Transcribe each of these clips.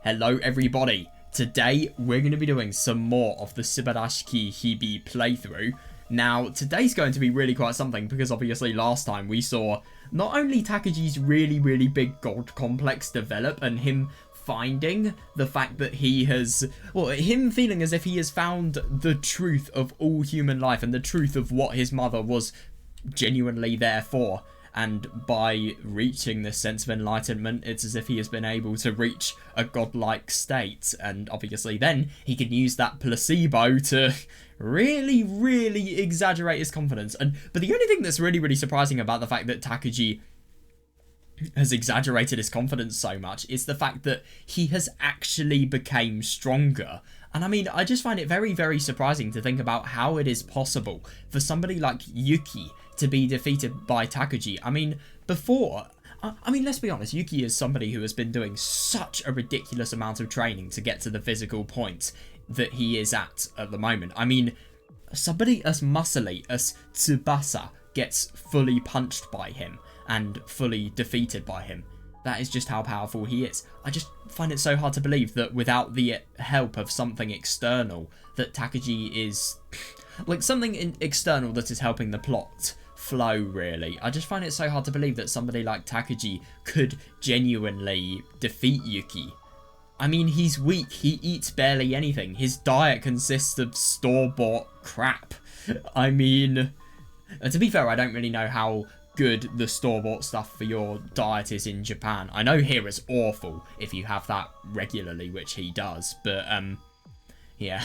Hello everybody, today we're going to be doing some more of the Subarashiki Hibi playthrough. Now today's going to be really quite something because obviously last time we saw not only Takuji's really big god complex develop and him finding the fact that he has, well, him feeling as if he has found the truth of all human life and the truth of what his mother was genuinely there for. And by reaching this sense of enlightenment, it's as if he has been able to reach a godlike state. And obviously then he can use that placebo to really exaggerate his confidence. But the only thing that's really surprising about the fact that Takuji has exaggerated his confidence so much is the fact that he has actually become stronger. And I mean, I just find it very surprising to think about how it is possible for somebody like Yuki to be defeated by Takuji. I mean, before, I mean, let's be honest, Yuki is somebody who has been doing such a ridiculous amount of training to get to the physical point that he is at the moment. I mean, somebody as muscly as Tsubasa gets fully punched by him and fully defeated by him. That is just how powerful he is. I just find it so hard to believe that without the help of something external, that Takuji is like something external that is helping the plot flow, really. I just find it so hard to believe that somebody like Takuji could genuinely defeat Yuki. I mean, he's weak, he eats barely anything, his diet consists of store-bought crap. I mean, to be fair, I don't really know how good the store-bought stuff for your diet is in Japan. I know here it's awful if you have that regularly, which he does, but yeah.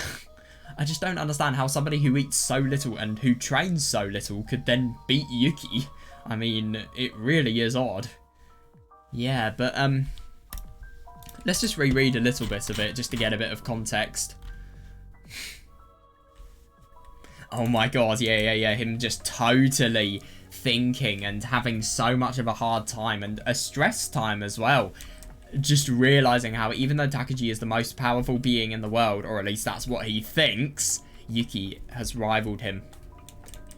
I just don't understand how somebody who eats so little and who trains so little could then beat Yuki. I mean, it really is odd. Yeah, but let's just reread a little bit of it just to get a bit of context. Oh my god, yeah, him just totally thinking and having so much of a hard time and a stress time as well. Just realizing how even though Takuji is the most powerful being in the world, or at least that's what he thinks, Yuki has rivaled him.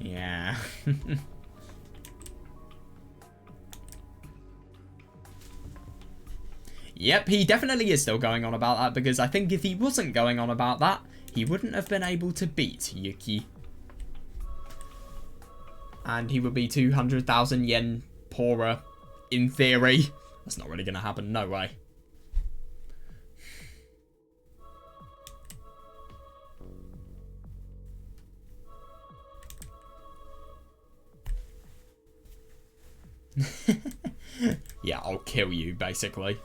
Yeah. Yep, he definitely is still going on about that, because I think if he wasn't going on about that, he wouldn't have been able to beat Yuki. And he would be 200,000 yen poorer, in theory. That's not really going to happen, no way. Yeah, I'll kill you, basically.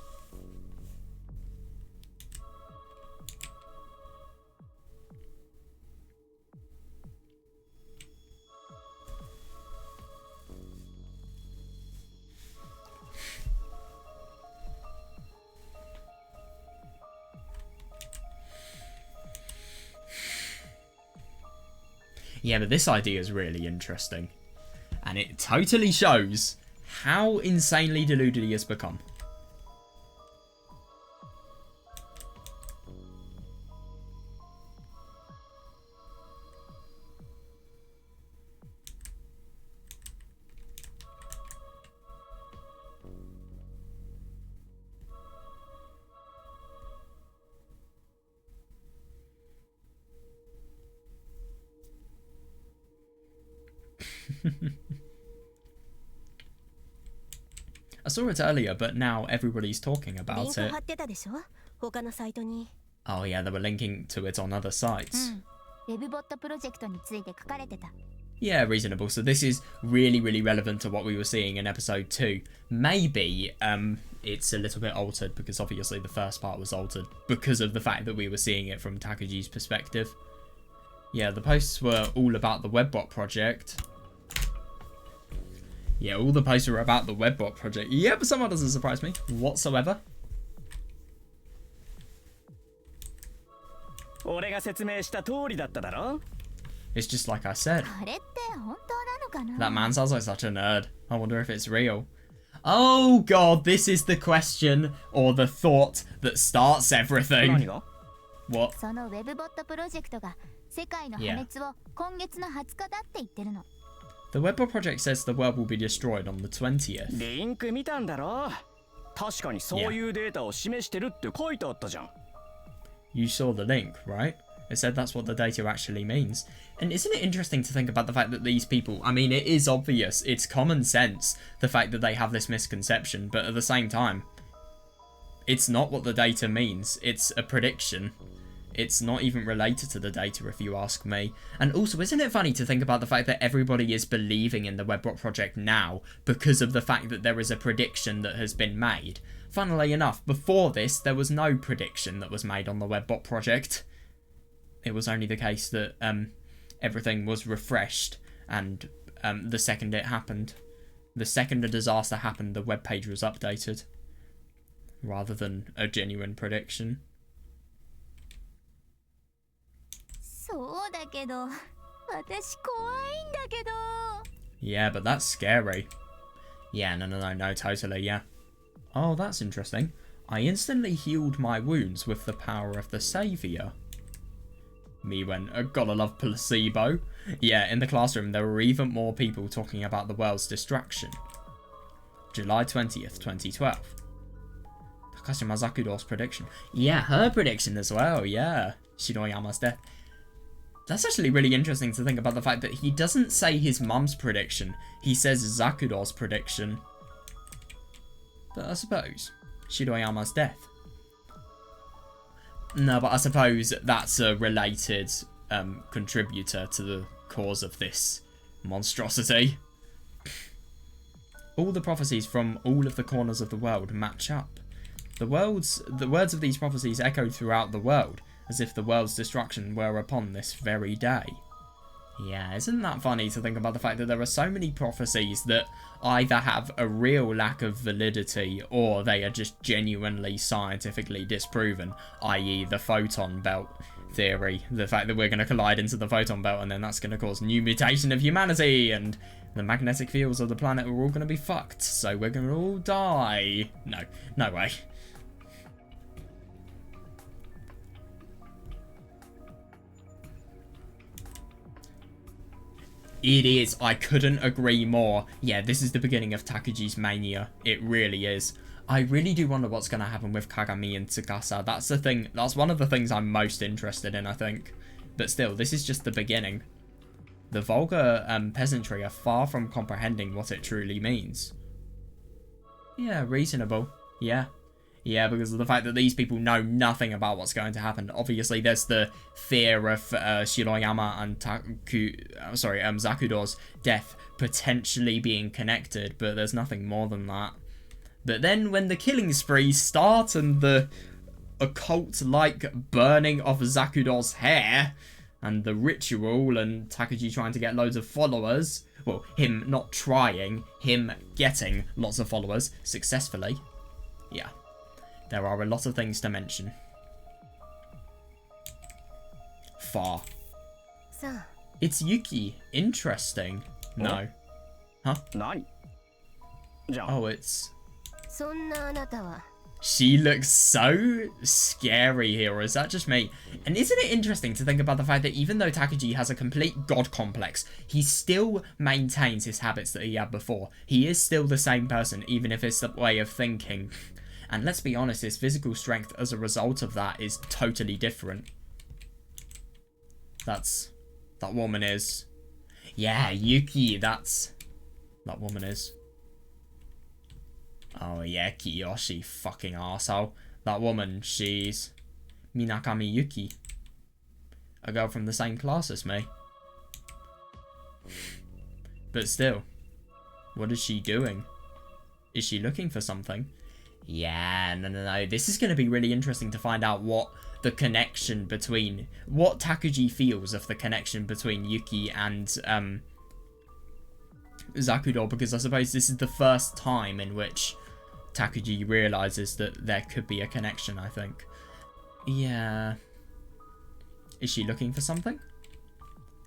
Yeah, but this idea is really interesting. And it totally shows how insanely deluded he has become. I saw it earlier, but now everybody's talking about it. Oh yeah, they were linking to it on other sites. Yeah, reasonable. So this is really relevant to what we were seeing in episode 2. Maybe it's a little bit altered because obviously the first part was altered because of the fact that we were seeing it from Takuji's perspective. Yeah, the posts were all about the webbot project. Yeah, all the posts were about the webbot project. Yeah, but someone doesn't surprise me whatsoever. It's just like I said. That man sounds like such a nerd. I wonder if it's real. Oh god, this is the question or the thought that starts everything. What? Yeah. The webbot project says the world will be destroyed on the 20th. 確かにそういうデータを示してるって書いてあったじゃん。You saw the link, right? It said that's what the data actually means. And isn't it interesting to think about the fact that these people, I mean, it is obvious, it's common sense, the fact that they have this misconception, but at the same time, it's not what the data means, it's a prediction. It's not even related to the data, if you ask me. And also, isn't it funny to think about the fact that everybody is believing in the Webbot project now because of the fact that there is a prediction that has been made? Funnily enough, before this, there was no prediction that was made on the Webbot project. It was only the case that everything was refreshed, and the second it happened, the second a disaster happened, the web page was updated, rather than a genuine prediction. Yeah, but that's scary. Yeah, no, totally, yeah. Oh, that's interesting. I instantly healed my wounds with the power of the Saviour. Me went, gotta love placebo. Yeah, in the classroom there were even more people talking about the world's destruction. July 20th, 2012. Takashima Zakudo's prediction. Yeah, her prediction as well, yeah. Shiroyama's death. That's actually really interesting to think about the fact that he doesn't say his mum's prediction. He says Zakudo's prediction. But I suppose, Shiroyama's death. No, but I suppose that's a related contributor to the cause of this monstrosity. All the prophecies from all of the corners of the world match up. The words of these prophecies echoed throughout the world, as if the world's destruction were upon this very day. Yeah, isn't that funny to think about the fact that there are so many prophecies that either have a real lack of validity or they are just genuinely scientifically disproven, i.e. the photon belt theory, the fact that we're going to collide into the photon belt and then that's going to cause new mutation of humanity and the magnetic fields of the planet are all going to be fucked, so we're going to all die. No way. It is. I couldn't agree more. Yeah, this is the beginning of Takuji's mania. It really is. I really do wonder what's going to happen with Kagami and Tsukasa. That's the thing. That's one of the things I'm most interested in, I think. But still, this is just the beginning. The vulgar peasantry are far from comprehending what it truly means. Yeah, reasonable. Yeah. Yeah, because of the fact that these people know nothing about what's going to happen. Obviously, there's the fear of Shiroyama and Zakudo's death potentially being connected, but there's nothing more than that. But then when the killing sprees start and the occult-like burning of Zakudo's hair, and the ritual and Takuji trying to get loads of followers, well, him not trying, him getting lots of followers successfully, yeah. There are a lot of things to mention. Far. It's Yuki. Interesting. No. Huh? Oh, it's... She looks so scary here, or is that just me? And isn't it interesting to think about the fact that even though Takuji has a complete god complex, he still maintains his habits that he had before. He is still the same person, even if it's the way of thinking. And let's be honest, his physical strength as a result of that is totally different. That woman is. Yeah, Yuki, that woman is. Oh yeah, Kiyoshi, fucking arsehole. That woman, she's Minakami Yuki. A girl from the same class as me. But still, what is she doing? Is she looking for something? Yeah, no. This is going to be really interesting to find out what the connection between... what Takuji feels of the connection between Yuki and Zakudo, because I suppose this is the first time in which Takuji realises that there could be a connection, I think. Yeah. Is she looking for something?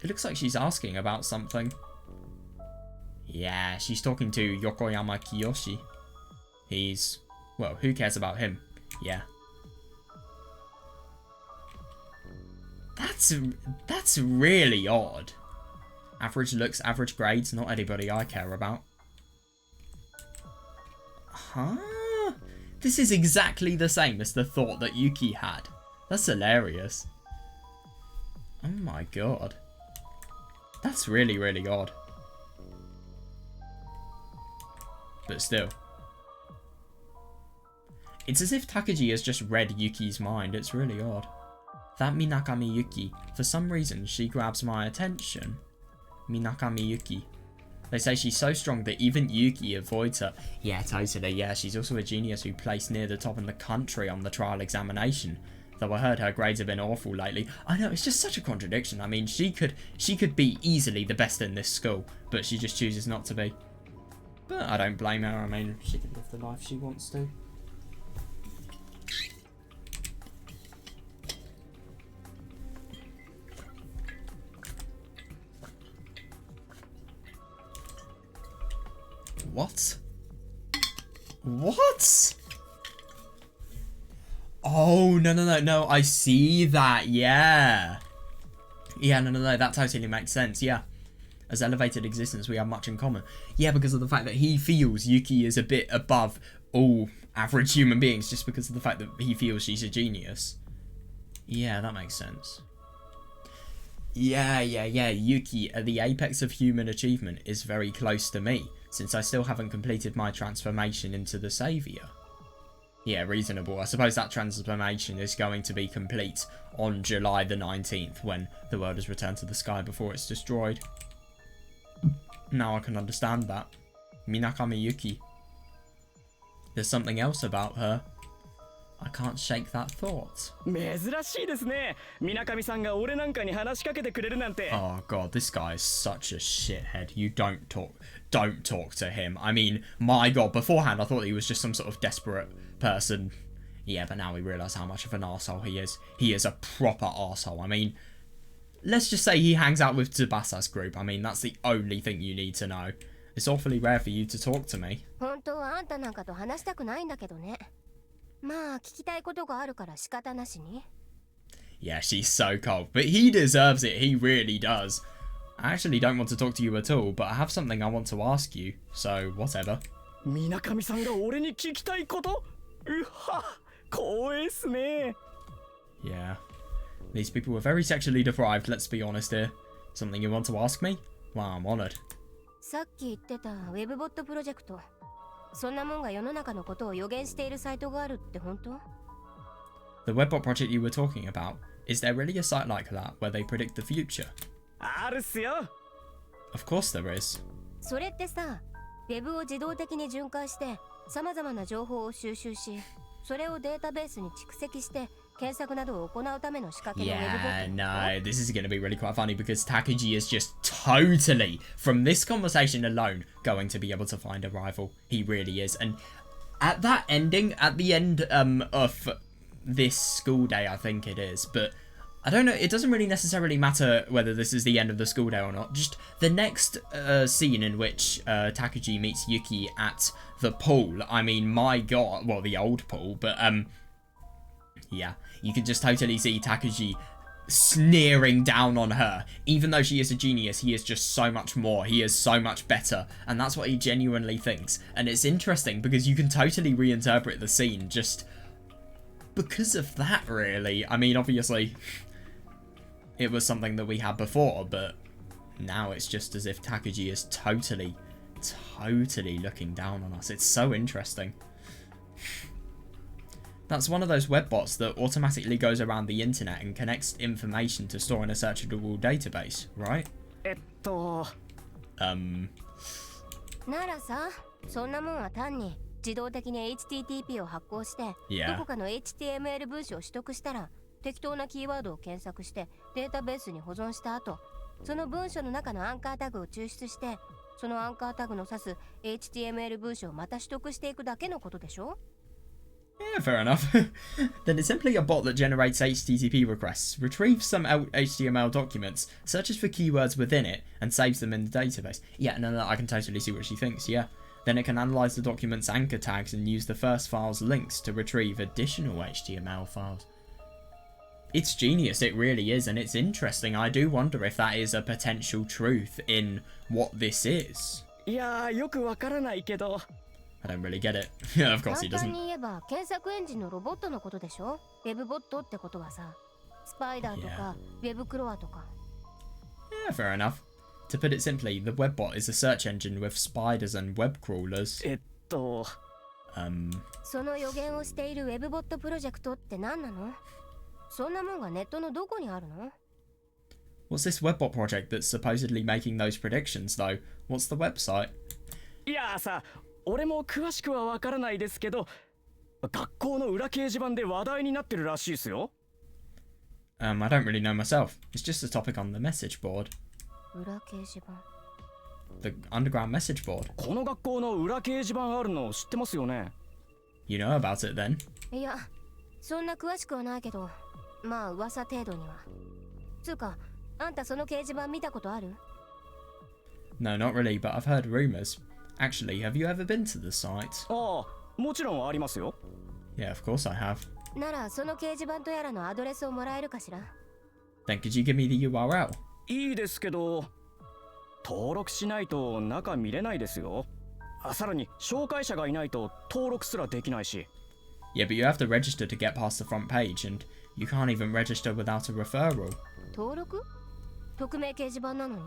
It looks like she's asking about something. Yeah, she's talking to Yokoyama Kiyoshi. He's... well, who cares about him? Yeah. That's really odd. Average looks, average grades, not anybody I care about. Huh? This is exactly the same as the thought that Yuki had. That's hilarious. Oh my god. That's really, really odd. But still. It's as if Takuji has just read Yuki's mind. It's really odd. That Minakami Yuki, for some reason, she grabs my attention. Minakami Yuki. They say she's so strong that even Yuki avoids her. Yeah, totally, yeah. She's also a genius who placed near the top in the country on the trial examination. Though I heard her grades have been awful lately. I know, it's just such a contradiction. I mean, she could be easily the best in this school, but she just chooses not to be. But I don't blame her. I mean, she can live the life she wants to. What? What? Oh, no, I see that, yeah. Yeah, no, that totally makes sense, yeah. As elevated existence, we have much in common. Yeah, because of the fact that he feels Yuki is a bit above all average human beings, just because of the fact that he feels she's a genius. Yeah, that makes sense. Yeah, Yuki, at the apex of human achievement, is very close to me, since I still haven't completed my transformation into the Saviour. Yeah, reasonable. I suppose that transformation is going to be complete on July the 19th, when the world is returned to the sky before it's destroyed. Now I can understand that. Minakami Yuki. There's something else about her. I can't shake that thought. Oh god, this guy is such a shithead. You don't talk to him. I mean, my god, beforehand I thought he was just some sort of desperate person. Yeah, but now we realise how much of an arsehole he is. He is a proper arsehole. I mean, let's just say he hangs out with Tsubasa's group. I mean, that's the only thing you need to know. It's awfully rare for you to talk to me. Yeah, she's so cold. But he deserves it. He really does. I actually don't want to talk to you at all, but I have something I want to ask you. So, whatever. Yeah. These people were very sexually deprived, let's be honest here. Something you want to ask me? Well, I'm honoured. The webbot project you were talking about, is there really a site like that where they predict the future? Of course there is. Yeah, no, this is going to be really quite funny because Takuji is just totally, from this conversation alone, going to be able to find a rival. He really is. And at that ending, at the end of this school day, I think it is, but I don't know, it doesn't really necessarily matter whether this is the end of the school day or not. Just the next scene in which Takuji meets Yuki at the pool. I mean, my god, well, the old pool, but yeah, you can just totally see Takuji sneering down on her. Even though she is a genius, he is just so much more. He is so much better. And that's what he genuinely thinks. And it's interesting because you can totally reinterpret the scene just because of that, really. I mean, obviously, it was something that we had before, but now it's just as if Takuji is totally looking down on us. It's so interesting. That's one of those web bots that automatically goes around the internet and connects information to store in a searchable database, right? Yeah. Yeah, fair enough. Then it's simply a bot that generates HTTP requests, retrieves some HTML documents, searches for keywords within it, and saves them in the database. Yeah, no, I can totally see what she thinks, yeah. Then it can analyze the document's anchor tags and use the first file's links to retrieve additional HTML files. It's genius, it really is, and it's interesting. I do wonder if that is a potential truth in what this is. I I don't really get it. Yeah, of course he 簡単 doesn't. に言えば検索エンジンのロボットのことでしょ。ウェブボットってことはさ、スパイダーとかウェブクロアとか。Yeah, fair enough. To put it simply, the webbot is a search engine with spiders and web crawlers. その予言をしているウェブボットプロジェクトって何なの？そんなもんがネットのどこにあるの？ What's this webbot project that's supposedly making those predictions, though? What's the website? いやさ、俺も詳しくはわからないですけど、学校の裏掲示板で話題になってるらしいですよ。I don't really know myself. It's just a topic on the message board. 裏掲示板。The underground message board. この学校の裏掲示板あるの知ってますよね。You know about it then? いや、そんな詳しくはないけど、まあ噂程度には。つうか、あんたその掲示板見たことある？ No, not really, but I've heard rumors. Actually, have you ever been to the site? ああ、もちろんありますよ。Yeah, of course I have. ならその掲示板とやらのアドレスをもらえるかしら？ Then could you give me the URL? いいですけど、登録しないと中見れないですよ。さらに紹介者がいないと登録すらできないし。Yeah, but you have to register to get past the front page, and you can't even register without a referral. 登録？匿名掲示板なのに？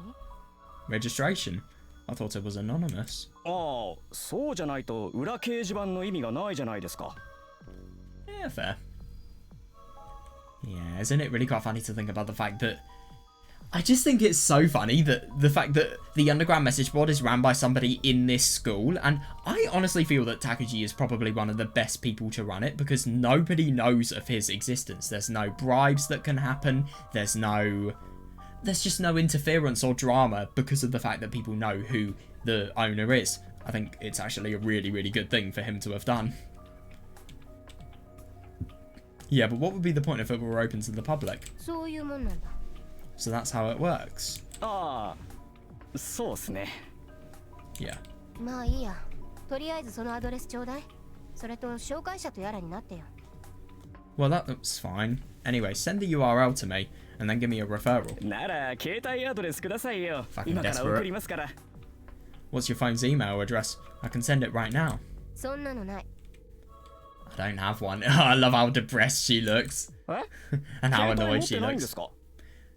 Registration? I thought it was anonymous. ああ、そうじゃないと裏掲示板の意味がないじゃないですか。Yeah, fair. Yeah, isn't it really quite funny to think about the fact that... I just think it's so funny that the fact that the underground message board is ran by somebody in this school, and I honestly feel that Takuji is probably one of the best people to run it because nobody knows of his existence. There's no bribes that can happen. There's just no interference or drama because of the fact that people know who the owner is. I think it's actually a really, really good thing for him to have done. Yeah, but what would be the point if it were open to the public? そういうもんなんだ。So that's how it works. ああ、そうっすね。Yeah. まあいいや。とりあえずそのアドレスちょうだい。それと紹介者とやらになってよ。Well, that's fine. Anyway, send the URL to me, and then give me a referral. なら携帯アドレスくださいよ。 Fucking 今から desperate. 送りますから。What's your phone's email address? I can send it right now. そんなのない。I don't have one. I love how depressed she looks. え And how 携帯持 annoyed っ she てないん looks. ですか？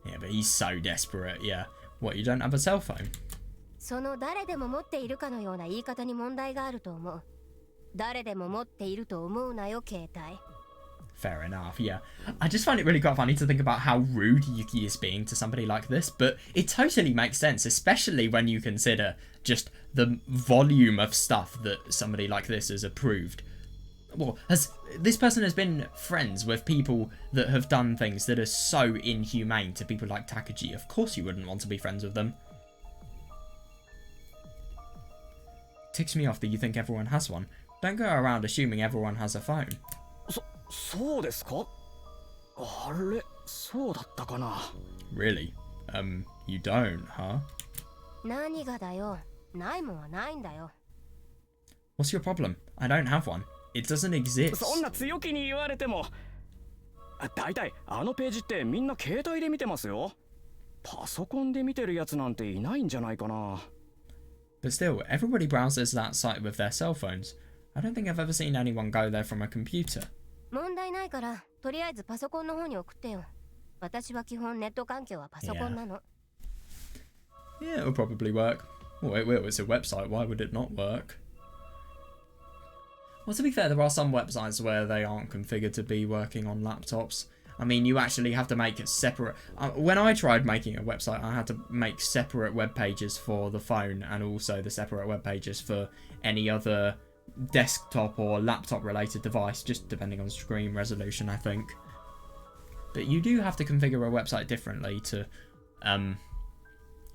Yeah, but he's so desperate, yeah. What, you don't have a cell phone? その誰でも持っているかのような言い方に問題があると思う。誰でも持っていると思うなよ、携帯。Fair enough, yeah. I just find it really quite funny to think about how rude Yuki is being to somebody like this, but it totally makes sense, especially when you consider just the volume of stuff that somebody like this has approved. Well, this person has been friends with people that have done things that are so inhumane to people like Takuji. Of course you wouldn't want to be friends with them. Ticks me off that you think everyone has one. Don't go around assuming everyone has a phone. そうですか？あれ、そうだったかな。 Really? You don't, huh? 何がだよ。ないもんはないんだよ。What's your problem? I don't have one. It doesn't exist. そんな強気に言われても。だいたいあのページってみんな携帯で見てますよ。パソコンで見てるやつなんていないんじゃないかな。But still, everybody browses that site with their cell phones. I don't think I've ever seen anyone go there from a computer. 問題ないから、とりあえずパソコンの方に送ってよ。私は基本ネット環境はパソコンなの。Yeah, it'll probably work. Wait, it's a website. Why would it not work? Well, to be fair, there are some websites where they aren't configured to be working on laptops. I mean, you actually have to make it separate. When I tried making a website, I had to make separate web pages for the phone and also the separate web pages for any other desktop or laptop related device, just depending on screen resolution, I think. But you do have to configure a website differently to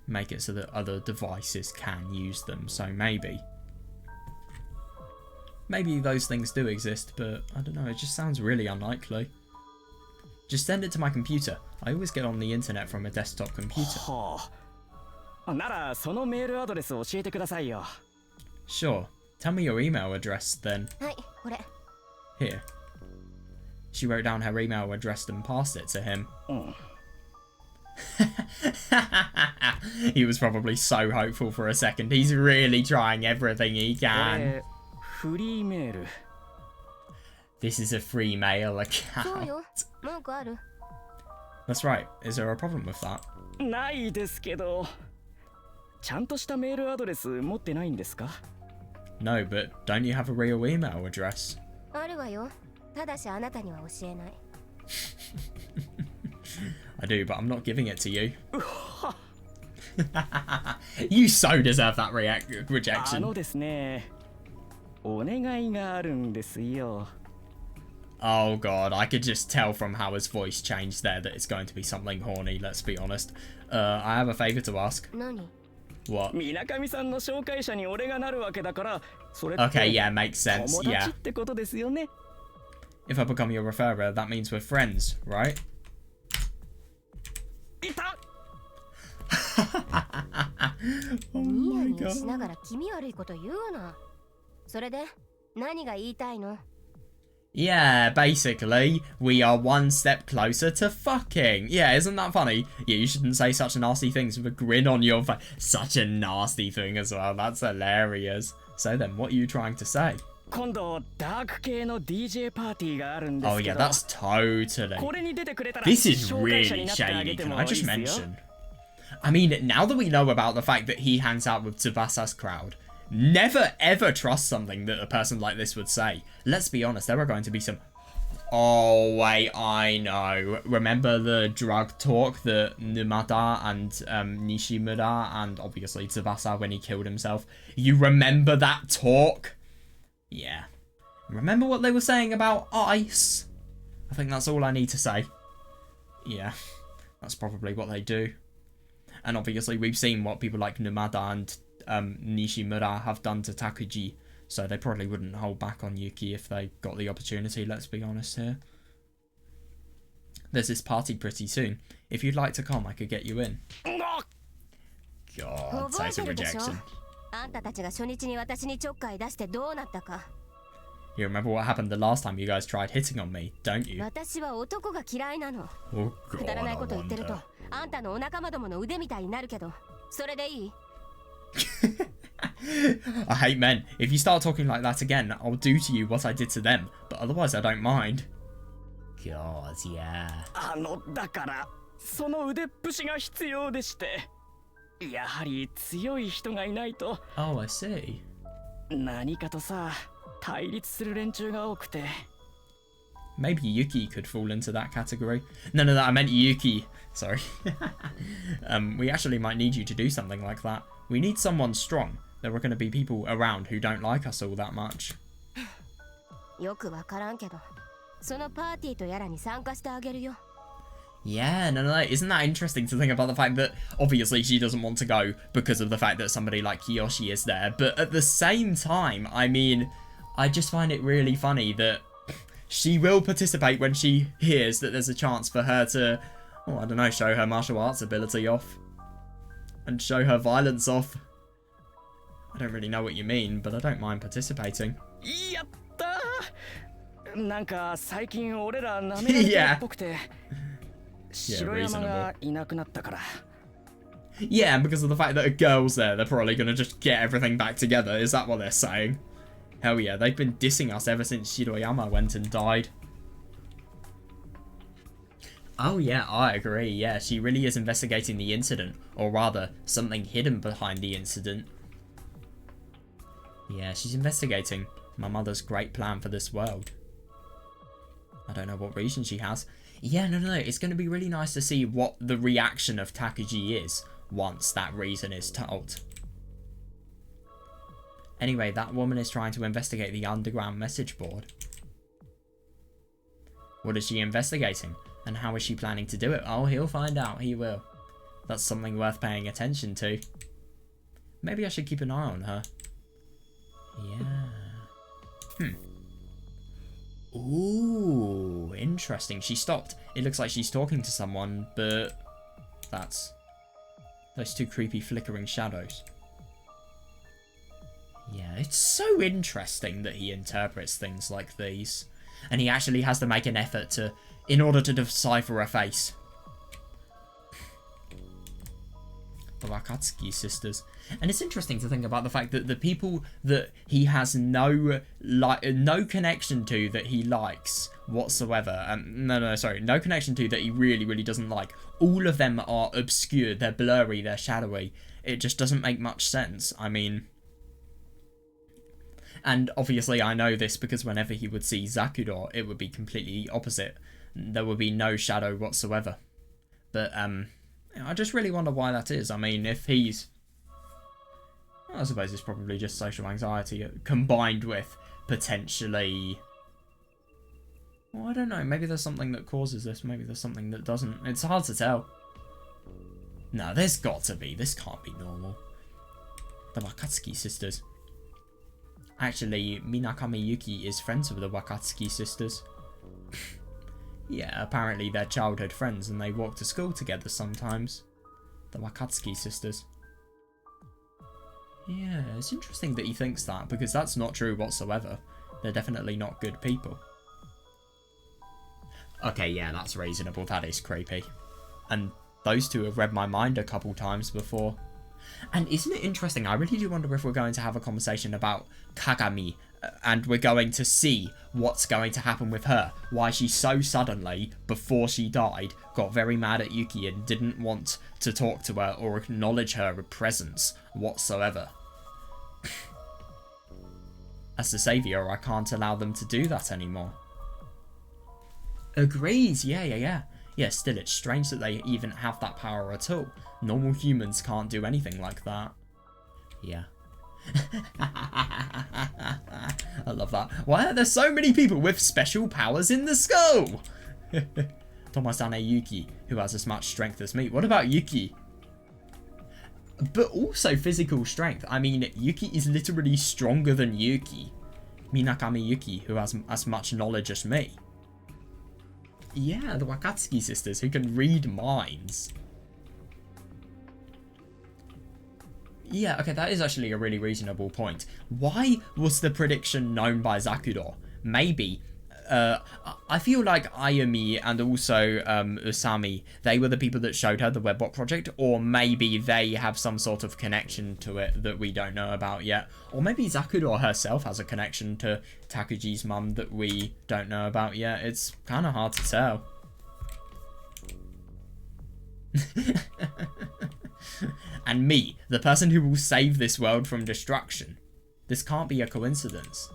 make it so that other devices can use them. So maybe those things do exist, but I don't know, it just sounds really unlikely. Just send it to my computer. I always get on the internet from a desktop computer. はあ。ならそのメールアドレスを教えてくださいよ。 Sure. Tell me your email address then. はい、これ。 Here. She wrote down her email address and passed it to him. うん。He was probably so hopeful for a second. He's really trying everything he こ can. れフリーメール。 This is a free mail そう account. よ。文句ある？ That's right. Is there a problem with that? ないですけど、ちゃんとしたメールアドレス持ってないんですか？ No, but don't you have a real email address? あるわよ。ただしあなたには教えない。I do, but I'm not giving it to you. You so deserve that あ rejection. のですね、お願いがあるんですよ。 Oh god, I could just tell from how his voice changed there that it's going to be something horny, let's be honest. I have a favor to ask. 何？ What? 水上さんの紹介者に俺がなるわけだから、それって Okay, yeah, makes sense, 友達 yeah. ってことですよね。 If I become your referrer, that means we're friends, right? いた！ Oh ニヤ my ニヤしな god. がら気味悪いこと言うな。それで何が言いたいの？ Yeah, basically, we are one step closer to fucking. Yeah, isn't that funny? Yeah, you shouldn't say such nasty things with a grin on your face. Such a nasty thing as well. That's hilarious. So then, what are you trying to say? 今度ダーク系の DJ パーティーがあるんで Oh すけ yeah, ど、 that's totally. これに出てくれたら This is 紹介者に really なってあげ shady. て Can も I いい just ですよ。 mention? I mean, now that we know about the fact that he hangs out with Tsubasa's crowd, never ever trust something that a person like this would say. Let's be honest, there are going to be some. Oh wait, I know. Remember the drug talk that Numata and Nishimura and obviously Tsubasa when he killed himself? You remember that talk? Yeah. Remember what they were saying about ice? I think that's all I need to say. Yeah, that's probably what they do. And obviously we've seen what people like Numata and Nishimura have done to Takuji. So they probably wouldn't hold back on Yuki if they got the opportunity, let's be honest here. There's this party pretty soon. If you'd like to come, I could get you in. God, 覚え taste て of るでしょ？ rejection. あんたたちが初日に私にちょっかい出してどうなったか。 You remember what happened the last time you guys tried hitting on me, don't you? 私は男が嫌いなの。 Oh く god, だらな I いこと言ってると wonder. あんたのお仲間どもの腕みたいになるけど、それでいい？ I hate men. If you start talking like that again, I'll do to you what I did to them. But otherwise, I don't mind. God, yeah. だからその腕っぷしが必要でして、やはり強い人がいないと Oh, I see. 何かとさ、対立する連中が多くて。 Maybe Yuki could fall into that category. No, I meant Yuki. Sorry. We actually might need you to do something like that. We need someone strong. There are going to be people around who don't like us all that much. よくわからんけど、そのパーティーとやらに参加してあげるよ。 Yeah, no. Isn't that interesting to think about the fact that obviously she doesn't want to go because of the fact that somebody like Kiyoshi is there. But at the same time, I mean, I just find it really funny that she will participate when she hears that there's a chance for her to, oh, I don't know, show her martial arts ability off. And show her violence off. I don't really know what you mean, but I don't mind participating. やったー。なんか最近俺ら舐められてるっぽくて、白山がいなくなったから。Yeah, and because of the fact that a girl's there, they're probably going to just get everything back together. Is that what they're saying? Hell yeah, they've been dissing us ever since Shiroyama went and died. Oh yeah, I agree. Yeah, she really is investigating the incident. Or rather, something hidden behind the incident. Yeah, she's investigating my mother's great plan for this world. I don't know what reason she has. Yeah, no. It's going to be really nice to see what the reaction of Takuji is once that reason is told. Anyway, that woman is trying to investigate the underground message board. What is she investigating? And how is she planning to do it? Oh, he'll find out. He will. That's something worth paying attention to. Maybe I should keep an eye on her. Yeah. Ooh, interesting. She stopped. It looks like she's talking to someone, but that's those two creepy flickering shadows. Yeah, it's so interesting that he interprets things like these. And he actually has to make an effort in order to decipher a face. The Wakatsuki sisters. And it's interesting to think about the fact that the people that he has no connection to that he likes whatsoever, no connection to that he really doesn't like, all of them are obscure, they're blurry, they're shadowy. It just doesn't make much sense. I mean, and obviously I know this because whenever he would see Zakuro, it would be completely opposite. There would be no shadow whatsoever. But I just really wonder why that is. I mean, if he's... I suppose it's probably just social anxiety combined with potentially... Well, I don't know. Maybe there's something that causes this. Maybe there's something that doesn't. It's hard to tell. No, there's got to be. This can't be normal. The Wakatsuki sisters. Actually, Minakami Yuki is friends with the Wakatsuki sisters. Yeah, apparently they're childhood friends and they walk to school together sometimes. The Wakatsuki sisters. Yeah, it's interesting that he thinks that, because that's not true whatsoever. They're definitely not good people. Okay, yeah, that's reasonable. That is creepy. And those two have read my mind a couple times before. And isn't it interesting? I really do wonder if we're going to have a conversation about Kagami, and we're going to see what's going to happen with her. Why she so suddenly, before she died, got very mad at Yuki and didn't want to talk to her or acknowledge her presence whatsoever. As the saviour, I can't allow them to do that anymore. Agrees, yeah. Yeah, still, it's strange that they even have that power at all. Normal humans can't do anything like that. Yeah. I love that. Why are there so many people with special powers in the school? Tomasane Yuki, who has as much strength as me. What about Yuki? But also physical strength. I mean, Yuki is literally stronger than Yuki. Minakami Yuki, who has as much knowledge as me. Yeah, the Wakatsuki sisters, who can read minds. Yeah, okay, that is actually a really reasonable point. Why was the prediction known by Zakuro? Maybe, I feel like Ayumi and also Usami, they were the people that showed her the Webbot project, or maybe they have some sort of connection to it that we don't know about yet. Or maybe Zakuro herself has a connection to Takuji's mum that we don't know about yet. It's kind of hard to tell. And me, the person who will save this world from destruction. This can't be a coincidence.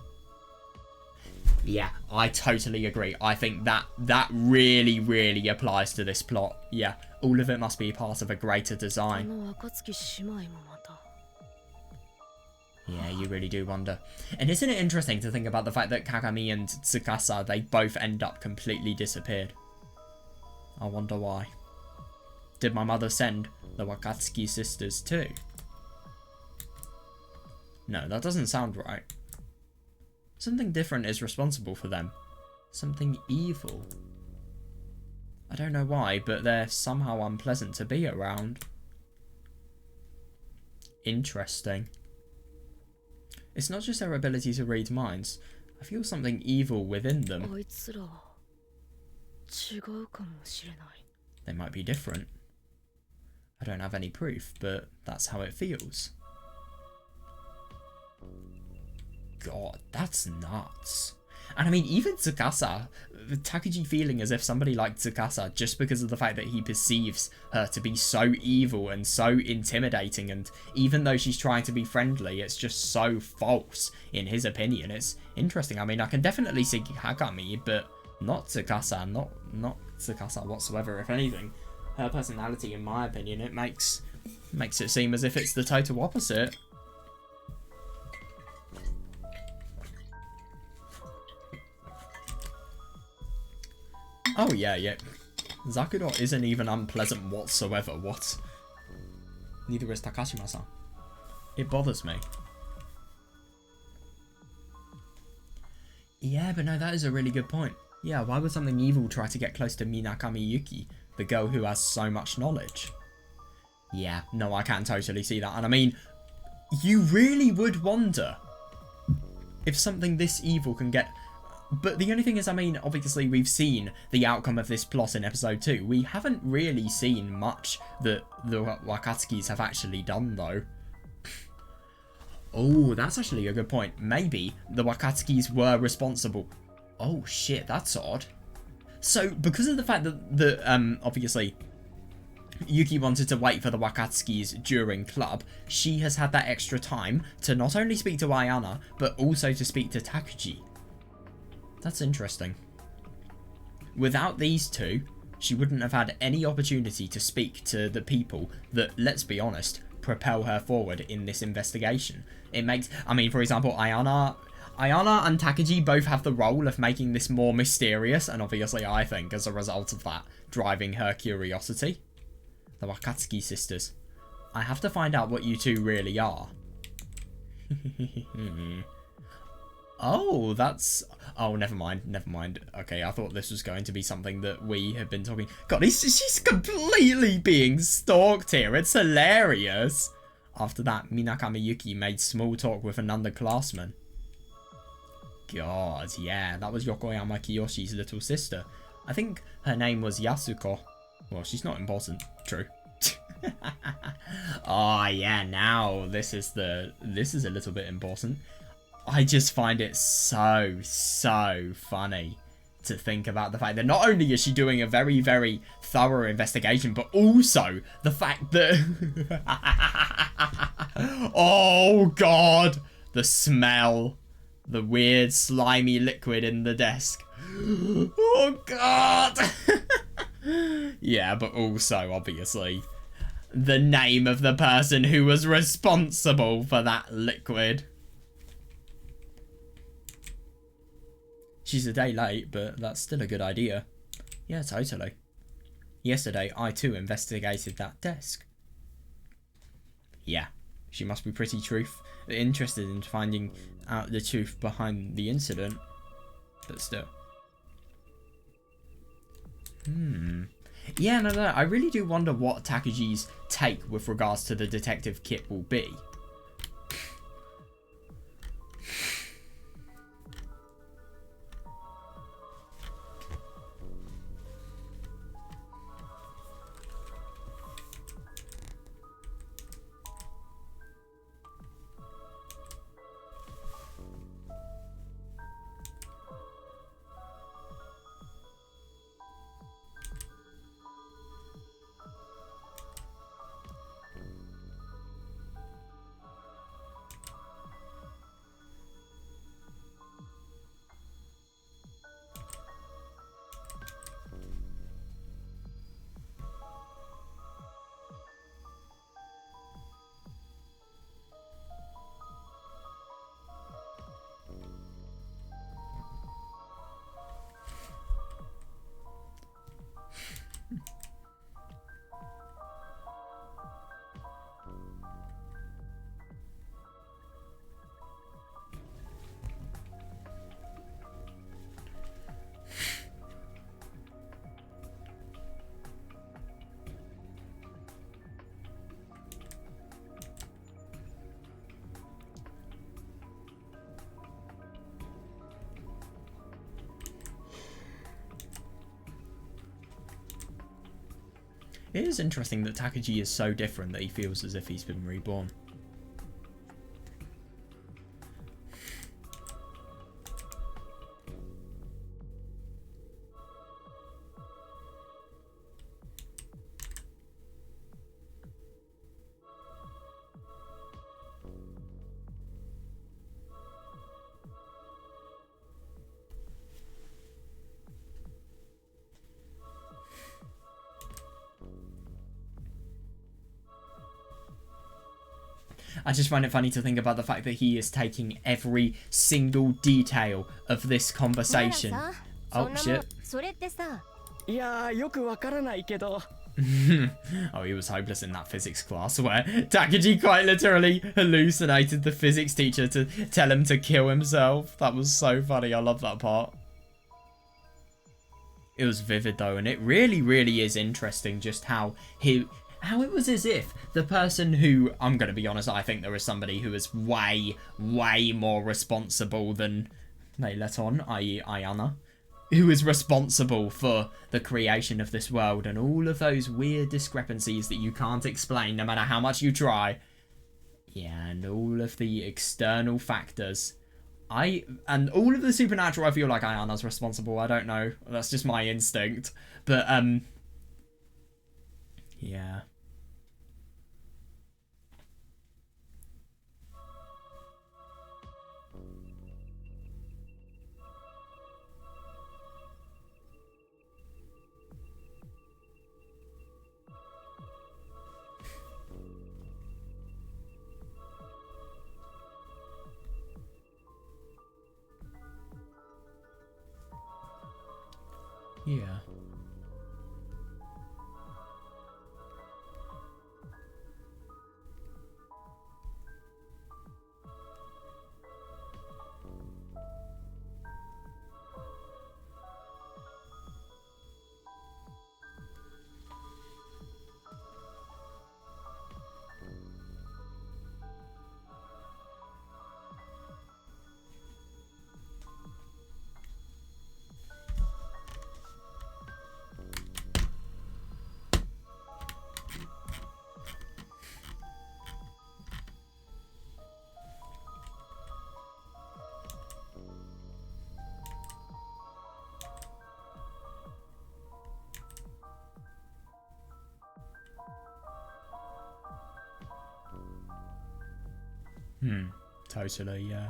Yeah, I totally agree. I think that really applies to this plot. Yeah, all of it must be part of a greater design. Yeah, you really do wonder. And isn't it interesting to think about the fact that Kagami and Tsukasa, they both end up completely disappeared? I wonder why. Did my mother send the Wakatsuki sisters too? No, that doesn't sound right. Something different is responsible for them. Something evil. I don't know why, but they're somehow unpleasant to be around. Interesting. It's not just their ability to read minds. I feel something evil within them. They might be different. I don't have any proof, but that's how it feels. God, that's nuts. And I mean, even Tsukasa, Takuji feeling as if somebody like Tsukasa, just because of the fact that he perceives her to be so evil and so intimidating, and even though she's trying to be friendly, it's just so false in his opinion. It's interesting. I mean, I can definitely see Kagami, but not Tsukasa, not Tsukasa whatsoever. If anything, her personality, in my opinion, it makes it seem as if it's the total opposite. Oh, yeah. Zakuro isn't even unpleasant whatsoever. What? Neither is Takashima-san. It bothers me. Yeah, but no, that is a really good point. Yeah, why would something evil try to get close to Minakami Yuki, the girl who has so much knowledge? Yeah, no, I can totally see that. And I mean, you really would wonder if something this evil can get... But the only thing is, I mean, obviously we've seen the outcome of this plot in episode 2. We haven't really seen much that the Wakatsukis have actually done, though. Oh, that's actually a good point. Maybe the Wakatsukis were responsible. Oh shit, that's odd. So, because of the fact that obviously Yuki wanted to wait for the Wakatsukis during club, she has had that extra time to not only speak to Ayana, but also to speak to Takuji. That's interesting. Without these two, she wouldn't have had any opportunity to speak to the people that, let's be honest, propel her forward in this investigation. It makes, I mean, for example, Ayana and Takuji both have the role of making this more mysterious, and obviously I think as a result of that, driving her curiosity. The Wakatsuki sisters. I have to find out what you two really are. Oh, that's... Oh, never mind. Okay, I thought this was going to be something that we had been talking... God, she's completely being stalked here. It's hilarious. After that, Minakami Yuki made small talk with an underclassman. God, yeah, that was Yokoyama Kiyoshi's little sister. I think her name was Yasuko. Well, she's not important. True. Oh, yeah, now this is a little bit important. I just find it so funny to think about the fact that not only is she doing a very, very thorough investigation, but also the fact that... Oh, God! The smell. The weird, slimy liquid in the desk. Oh, God! Yeah, but also, obviously, the name of the person who was responsible for that liquid. She's a day late, but that's still a good idea. Yeah, totally. Yesterday, I too investigated that desk. Yeah, she must be pretty interested in finding out the truth behind the incident. But still. Yeah, no, I really do wonder what Takuji's take with regards to the detective kit will be. It is interesting that Takuji is so different that he feels as if he's been reborn. I just find it funny to think about the fact that he is taking every single detail of this conversation. Oh, shit. いやー、よくわからないけど。 Oh, he was hopeless in that physics class where Takuji quite literally hallucinated the physics teacher to tell him to kill himself. That was so funny. I love that part. It was vivid though, and it really, really is interesting just how it was as if the person who, I'm going to be honest, I think there is somebody who is way, way more responsible than they let on, i.e. Ayana, who is responsible for the creation of this world and all of those weird discrepancies that you can't explain no matter how much you try. Yeah, and all of the external factors. And all of the supernatural, I feel like Ayana's responsible. I don't know. That's just my instinct. But, yeah. Yeah. Totally, yeah.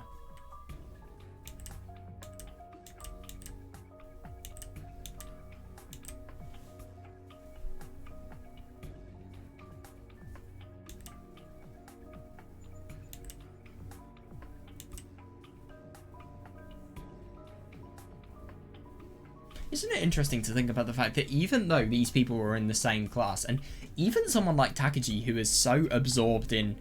Isn't it interesting to think about the fact that even though these people were in the same class, and even someone like Takuji, who is so absorbed in...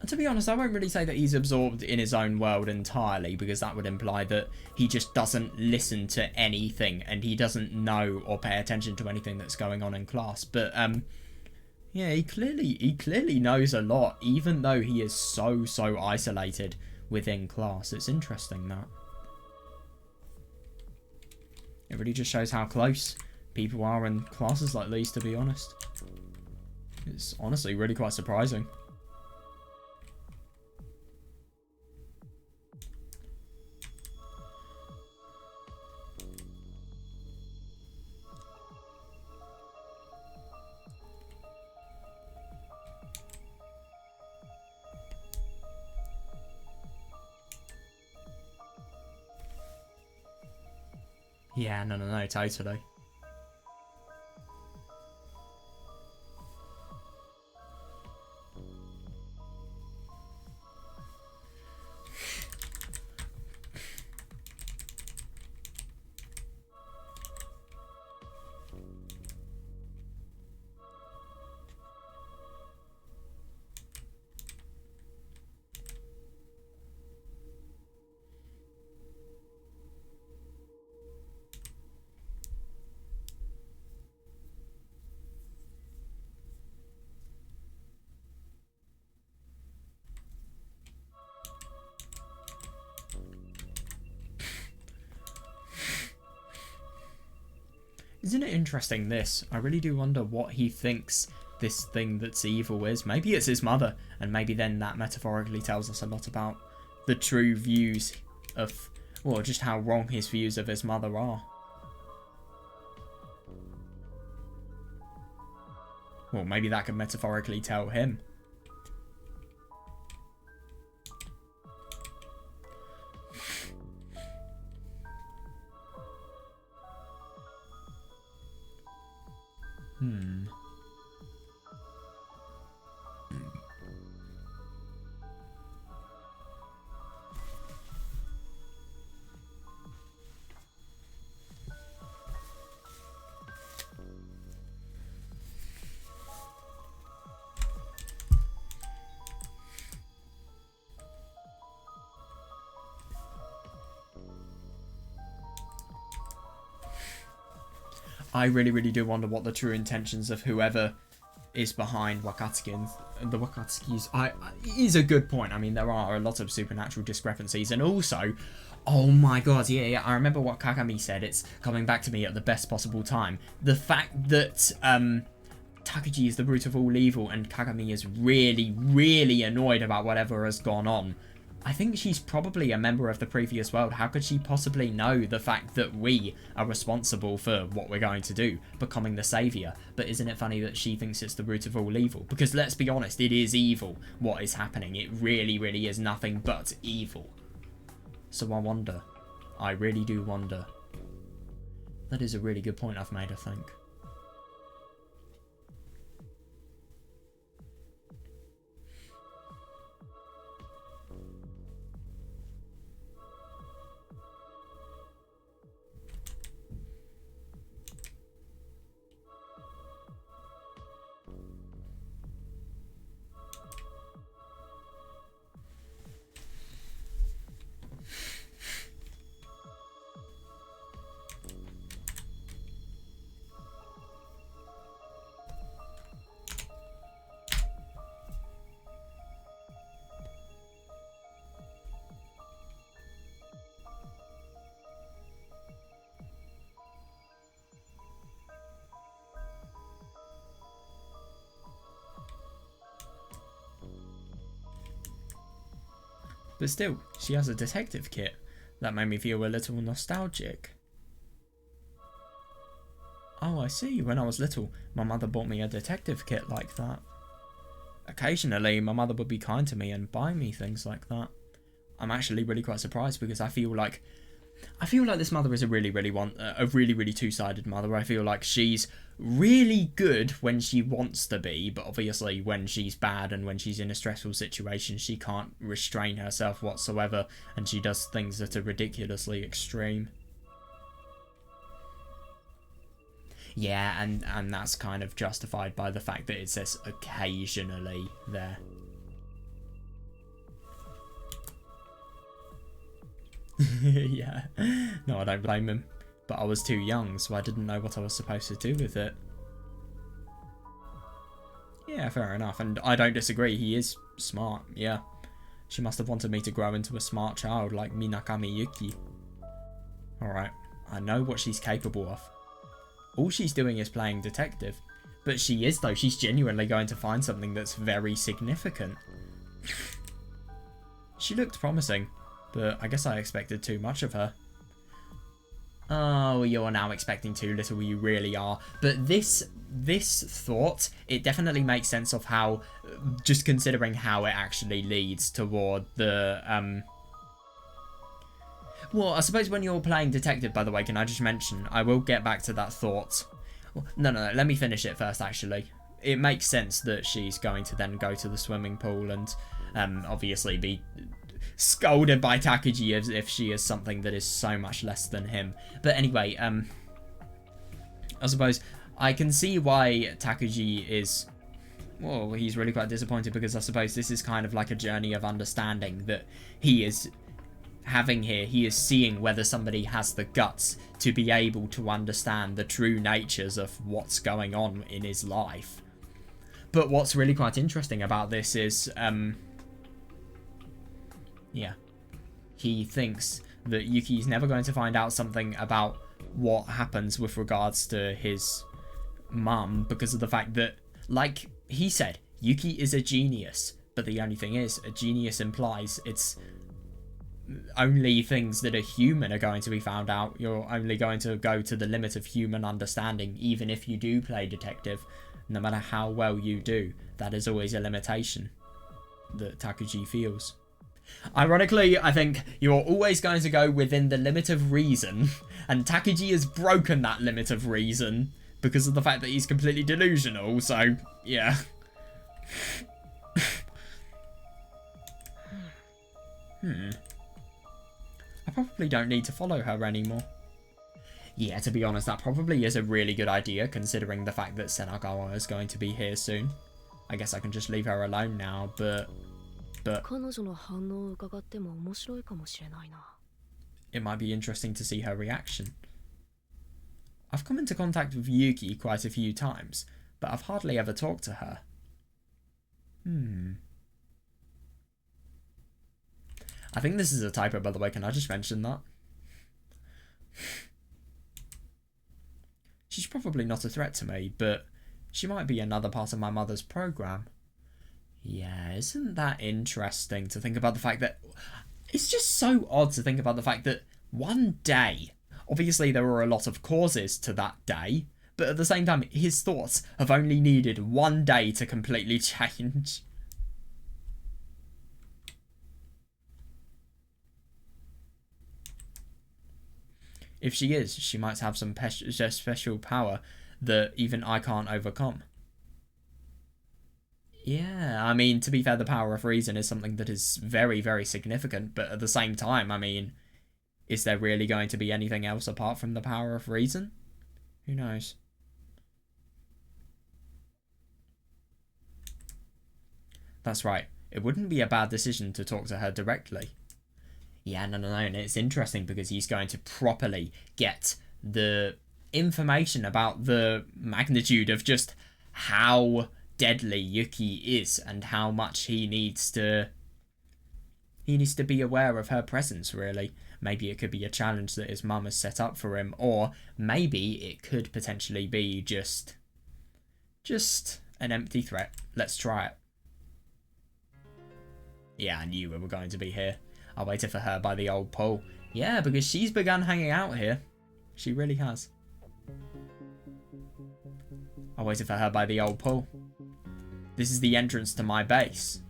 To be honest, I won't really say that he's absorbed in his own world entirely, because that would imply that he just doesn't listen to anything, and he doesn't know or pay attention to anything that's going on in class. But, yeah, he clearly knows a lot, even though he is so isolated within class. It's interesting, that. It really just shows how close people are in classes like these, to be honest. It's honestly really quite surprising. Yeah, no, totally. Isn't it interesting, this? I really do wonder what he thinks this thing that's evil is. Maybe it's his mother, and maybe then that metaphorically tells us a lot about the true views of, well, just how wrong his views of his mother are. Well, maybe that could metaphorically tell him. I really do wonder what the true intentions of whoever is behind Wakatsuki and the Wakatsukis is a good point. I mean, there are a lot of supernatural discrepancies, and also Oh my god, yeah, I remember what Kagami said. It's coming back to me at the best possible time. The fact that Takuji is the root of all evil and Kagami is really, really annoyed about whatever has gone on. I think she's probably a member of the previous world. How could she possibly know the fact that we are responsible for what we're going to do, becoming the saviour? But isn't it funny that she thinks it's the root of all evil? Because let's be honest, it is evil what is happening. It really, really is nothing but evil. So I wonder. I really do wonder. That is a really good point I've made, I think. But still, she has a detective kit. That made me feel a little nostalgic. Oh, I see. When I was little, my mother bought me a detective kit like that. Occasionally, my mother would be kind to me and buy me things like that. I'm actually really quite surprised because I feel like this mother is a really two-sided mother. I feel like she's really good when she wants to be, but obviously when she's bad and when she's in a stressful situation, she can't restrain herself whatsoever, and she does things that are ridiculously extreme. Yeah, and that's kind of justified by the fact that it says occasionally there. Yeah, no, I don't blame him. But I was too young, so I didn't know what I was supposed to do with it. Yeah, fair enough, and I don't disagree, he is smart, yeah. She must have wanted me to grow into a smart child like Minakami Yuki. Alright, I know what she's capable of. All she's doing is playing detective. But she is, though, she's genuinely going to find something that's very significant. She looked promising. But I guess I expected too much of her. Oh, you're now expecting too little, you really are. But this thought, it definitely makes sense of how, just considering how it actually leads toward the, Well, I suppose when you're playing detective, by the way, can I just mention, I will get back to that thought. No, let me finish it first, actually. It makes sense that she's going to then go to the swimming pool and, obviously be scolded by Takuji as if she is something that is so much less than him. But anyway, I suppose I can see why Takuji is, well, he's really quite disappointed, because I suppose this is kind of like a journey of understanding that he is having here. He is seeing whether somebody has the guts to be able to understand the true natures of what's going on in his life. But what's really quite interesting about this is, yeah, he thinks that Yuki's never going to find out something about what happens with regards to his mum, because of the fact that, like he said, Yuki is a genius. But the only thing is, a genius implies it's only things that are human are going to be found out. You're only going to go to the limit of human understanding, even if you do play detective. No matter how well you do, that is always a limitation that Takuji feels. Ironically, I think you're always going to go within the limit of reason, and Takuji has broken that limit of reason because of the fact that he's completely delusional, so, yeah. I probably don't need to follow her anymore. Yeah, to be honest, that probably is a really good idea, considering the fact that Senagawa is going to be here soon. I guess I can just leave her alone now, but it might be interesting to see her reaction. I've come into contact with Yuki quite a few times, but I've hardly ever talked to her. I think this is a typo, by the way. Can I just mention that? She's probably not a threat to me, but she might be another part of my mother's program. Yeah, isn't that interesting to think about the fact that... It's just so odd to think about the fact that one day... Obviously, there were a lot of causes to that day, but at the same time, his thoughts have only needed one day to completely change. If she is, she might have some special power that even I can't overcome. Yeah, I mean, to be fair, the power of reason is something that is very, very significant, but at the same time, I mean, is there really going to be anything else apart from the power of reason? Who knows? That's right. It wouldn't be a bad decision to talk to her directly. Yeah, no, and it's interesting because he's going to properly get the information about the magnitude of just how deadly Yuki is and how much he needs to be aware of her presence, really. Maybe it could be a challenge that his mum has set up for him, or maybe it could potentially be just an empty threat. Let's try it. Yeah, I knew we were going to be here. I waited for her by the old pool. Yeah, because she's begun hanging out here. She really has. I waited for her by the old pool. This is the entrance to my base.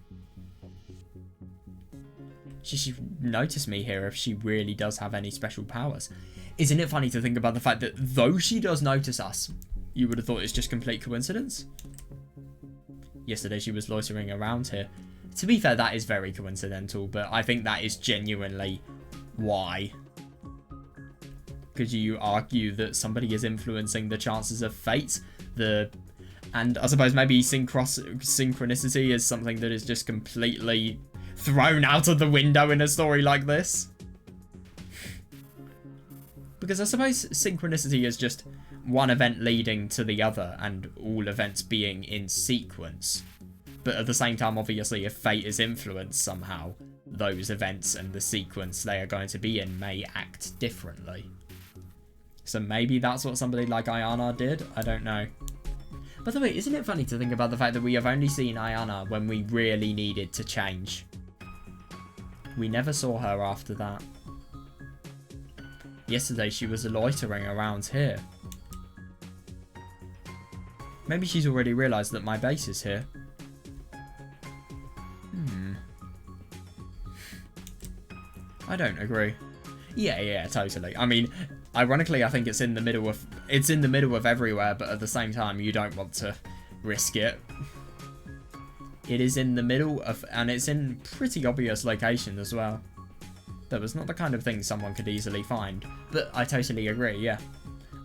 She should notice me here if she really does have any special powers. Isn't it funny to think about the fact that though she does notice us, you would have thought it's just complete coincidence? Yesterday she was loitering around here. To be fair, that is very coincidental, but I think that is genuinely why. Could you argue that somebody is influencing the chances of fate? And I suppose maybe synchronicity is something that is just completely thrown out of the window in a story like this. Because I suppose synchronicity is just one event leading to the other and all events being in sequence. But at the same time, obviously, if fate is influenced somehow, those events and the sequence they are going to be in may act differently. So maybe that's what somebody like Ayana did? I don't know. By the way, isn't it funny to think about the fact that we have only seen Ayana when we really needed to change? We never saw her after that. Yesterday she was loitering around here. Maybe she's already realised that my base is here. I don't agree. Yeah, totally. I mean, ironically, I think it's in the middle of everywhere, but at the same time, you don't want to risk it. It is in the middle of, and it's in pretty obvious location as well. That was not the kind of thing someone could easily find, but I totally agree, yeah.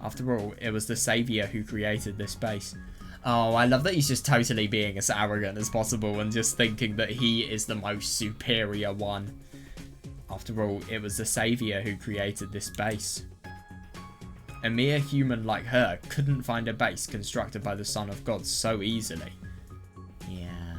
After all, it was the Saviour who created this base. Oh, I love that he's just totally being as arrogant as possible and just thinking that he is the most superior one. After all, it was the Saviour who created this base. A mere human like her couldn't find a base constructed by the Son of God so easily. Yeah.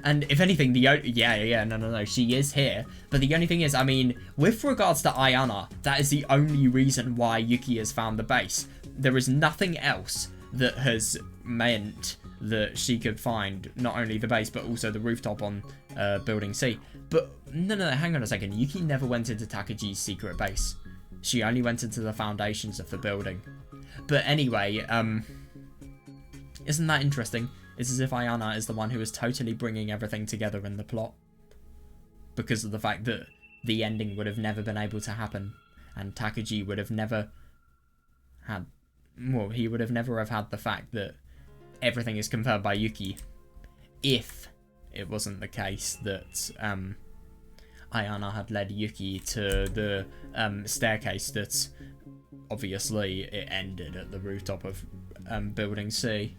And if anything, no, she is here. But the only thing is, I mean, with regards to Ayana, that is the only reason why Yuki has found the base. There is nothing else that has meant that she could find not only the base, but also the rooftop on Building C. But, no, hang on a second. Yuki never went into Takuji's secret base. She only went into the foundations of the building. But anyway, isn't that interesting? It's as if Ayana is the one who is totally bringing everything together in the plot. Because of the fact that the ending would have never been able to happen. And Takuji would have never had... Well, he would have never have had the fact that everything is confirmed by Yuki. If it wasn't the case that Ayana had led Yuki to the staircase that obviously it ended at the rooftop of Building C.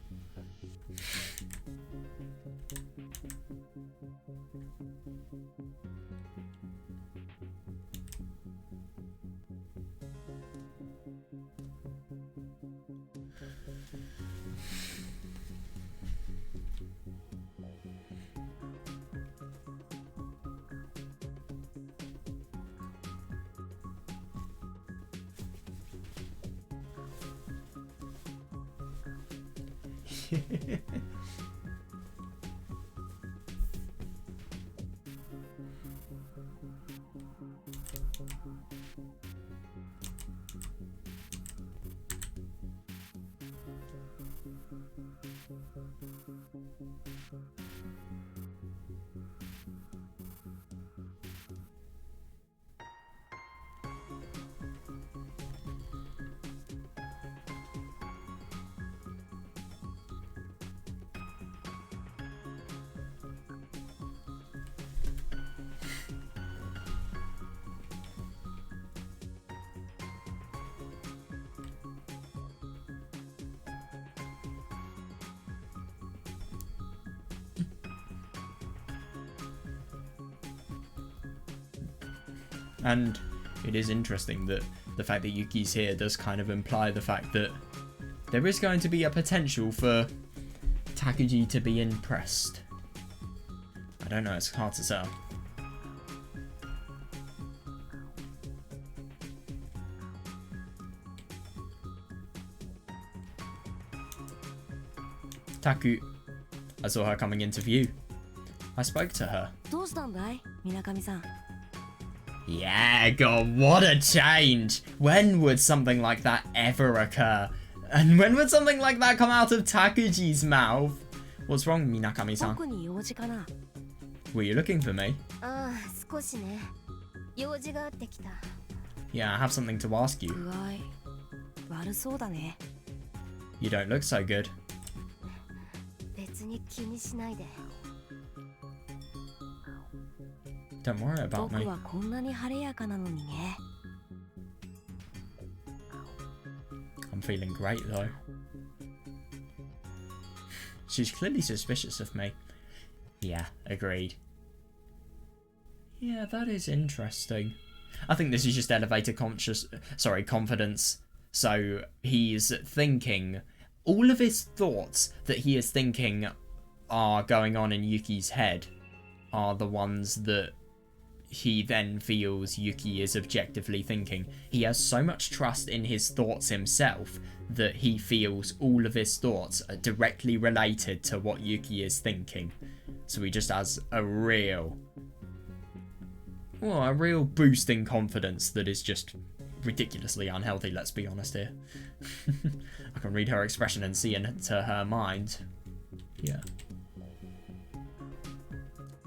And it is interesting that the fact that Yuki's here does kind of imply the fact that there is going to be a potential for Takuji to be impressed. I don't know, it's hard to tell. Taku, I saw her coming into view. I spoke to her. Yeah, God, what a change! When would something like that ever occur? And when would something like that come out of Takuji's mouth? What's wrong, Minakami-san? Were you looking for me? Yeah, I have something to ask you. You don't look so good. Don't worry about me. I'm feeling great though. She's clearly suspicious of me. Yeah, agreed. Yeah, that is interesting. I think this is just elevated confidence. So he's thinking, all of his thoughts that he is thinking are going on in Yuki's head are the ones that he then feels Yuki is objectively thinking. He has so much trust in his thoughts himself that he feels all of his thoughts are directly related to what Yuki is thinking. So he just has a real boost in confidence that is just ridiculously unhealthy, let's be honest here. I can read her expression and see into her mind. Yeah.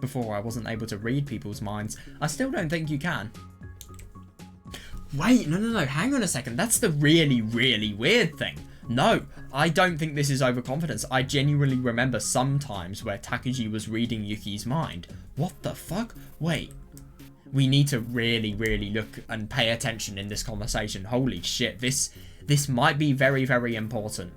Before I wasn't able to read people's minds. I still don't think you can. Wait, no, hang on a second. That's the really, really weird thing. No, I don't think this is overconfidence. I genuinely remember some times where Takuji was reading Yuki's mind. What the fuck? Wait. We need to really, really look and pay attention in this conversation. Holy shit, this might be very, very important.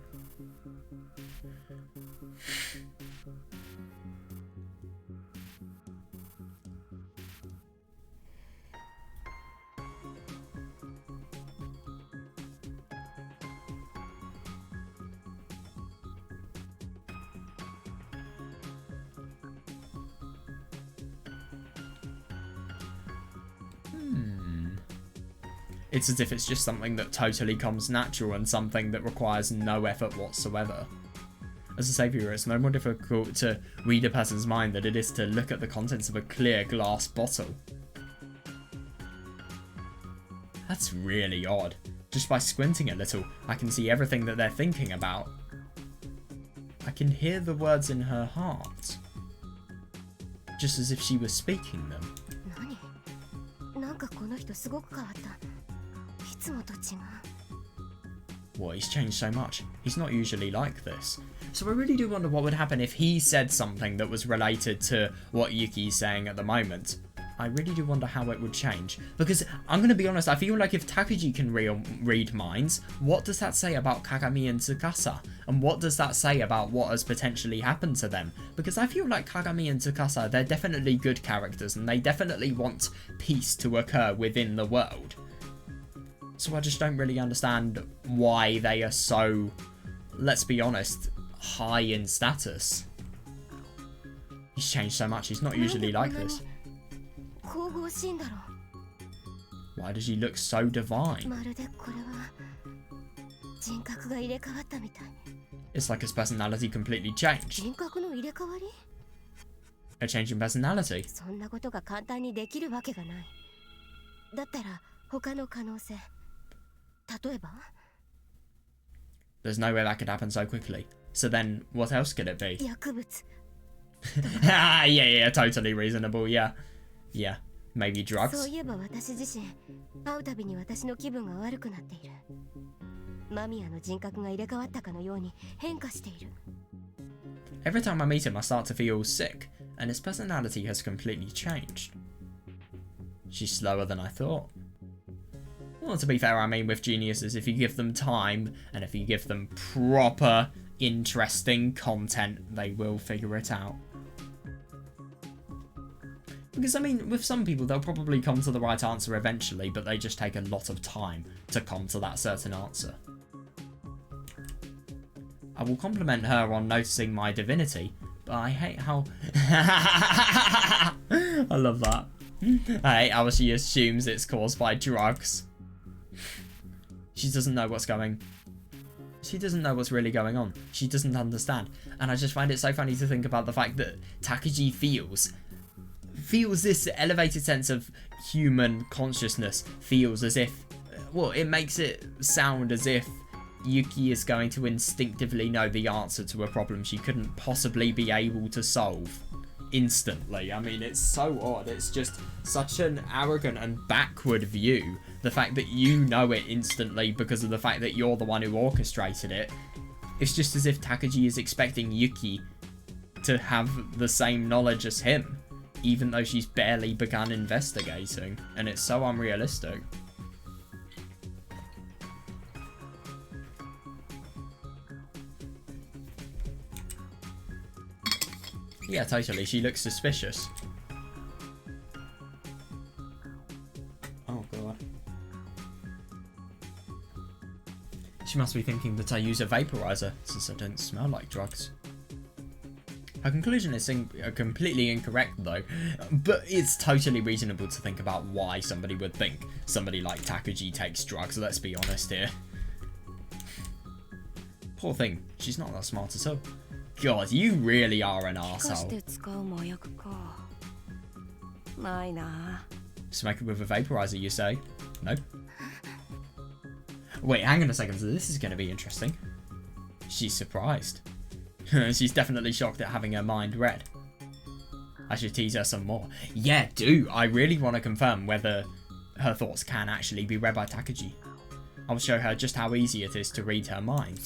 It's as if it's just something that totally comes natural and something that requires no effort whatsoever. As a savior, it's no more difficult to read a person's mind than it is to look at the contents of a clear glass bottle. That's really odd. Just by squinting a little, I can see everything that they're thinking about. I can hear the words in her heart. Just as if she was speaking them. What, he's changed so much. He's not usually like this. So I really do wonder what would happen if he said something that was related to what Yuki's saying at the moment. I really do wonder how it would change. Because, I'm going to be honest, I feel like if Takuji can read minds, what does that say about Kagami and Tsukasa? And what does that say about what has potentially happened to them? Because I feel like Kagami and Tsukasa, they're definitely good characters, and they definitely want peace to occur within the world. So I just don't really understand why they are so, let's be honest, high in status. He's changed so much, he's not usually like this. Why does he look so divine? It's like his personality completely changed. 人格の入れ替わり A change in personality. そんなことが簡単にできるわけがない。だったら他の可能性。例えば There's no way that could happen so quickly. So then, what else could it be? 薬物。 Yeah, totally reasonable, yeah. Yeah, maybe そう drugs? いえば私自身、会うたびに私の気分が悪くなっている。間宮の人格が入れ替わったかのように変化している。 Every time I meet him, I start to feel sick, and his personality has completely changed. She's slower than I thought. Well, to be fair, I mean with geniuses, if you give them time, and if you give them proper, interesting content, they will figure it out. Because, I mean, with some people, they'll probably come to the right answer eventually, but they just take a lot of time to come to that certain answer. I will compliment her on noticing my divinity, but I hate how... I love that. I hate how she assumes it's caused by drugs. She doesn't know what's really going on. She doesn't understand. And I just find it so funny to think about the fact that Takuji feels this elevated sense of human consciousness, feels as if, well, it makes it sound as if Yuki is going to instinctively know the answer to a problem she couldn't possibly be able to solve instantly. I mean, it's so odd. It's just such an arrogant and backward view. The fact that you know it instantly because of the fact that you're the one who orchestrated it. It's just as if Takuji is expecting Yuki to have the same knowledge as him, even though she's barely begun investigating, and it's so unrealistic. Yeah, totally. She looks suspicious. Oh, God. She must be thinking that I use a vaporizer, since I don't smell like drugs. Her conclusion is completely incorrect, though, but it's totally reasonable to think about why somebody would think somebody like Takuji takes drugs, let's be honest here. Poor thing, she's not that smart at all. God, you really are an arsehole. Smoke it with a vaporizer, you say? No. Wait, hang on a second, so this is going to be interesting. She's surprised. She's definitely shocked at having her mind read. I should tease her some more. Yeah, do. I really want to confirm whether her thoughts can actually be read by Takuji. I'll show her just how easy it is to read her mind.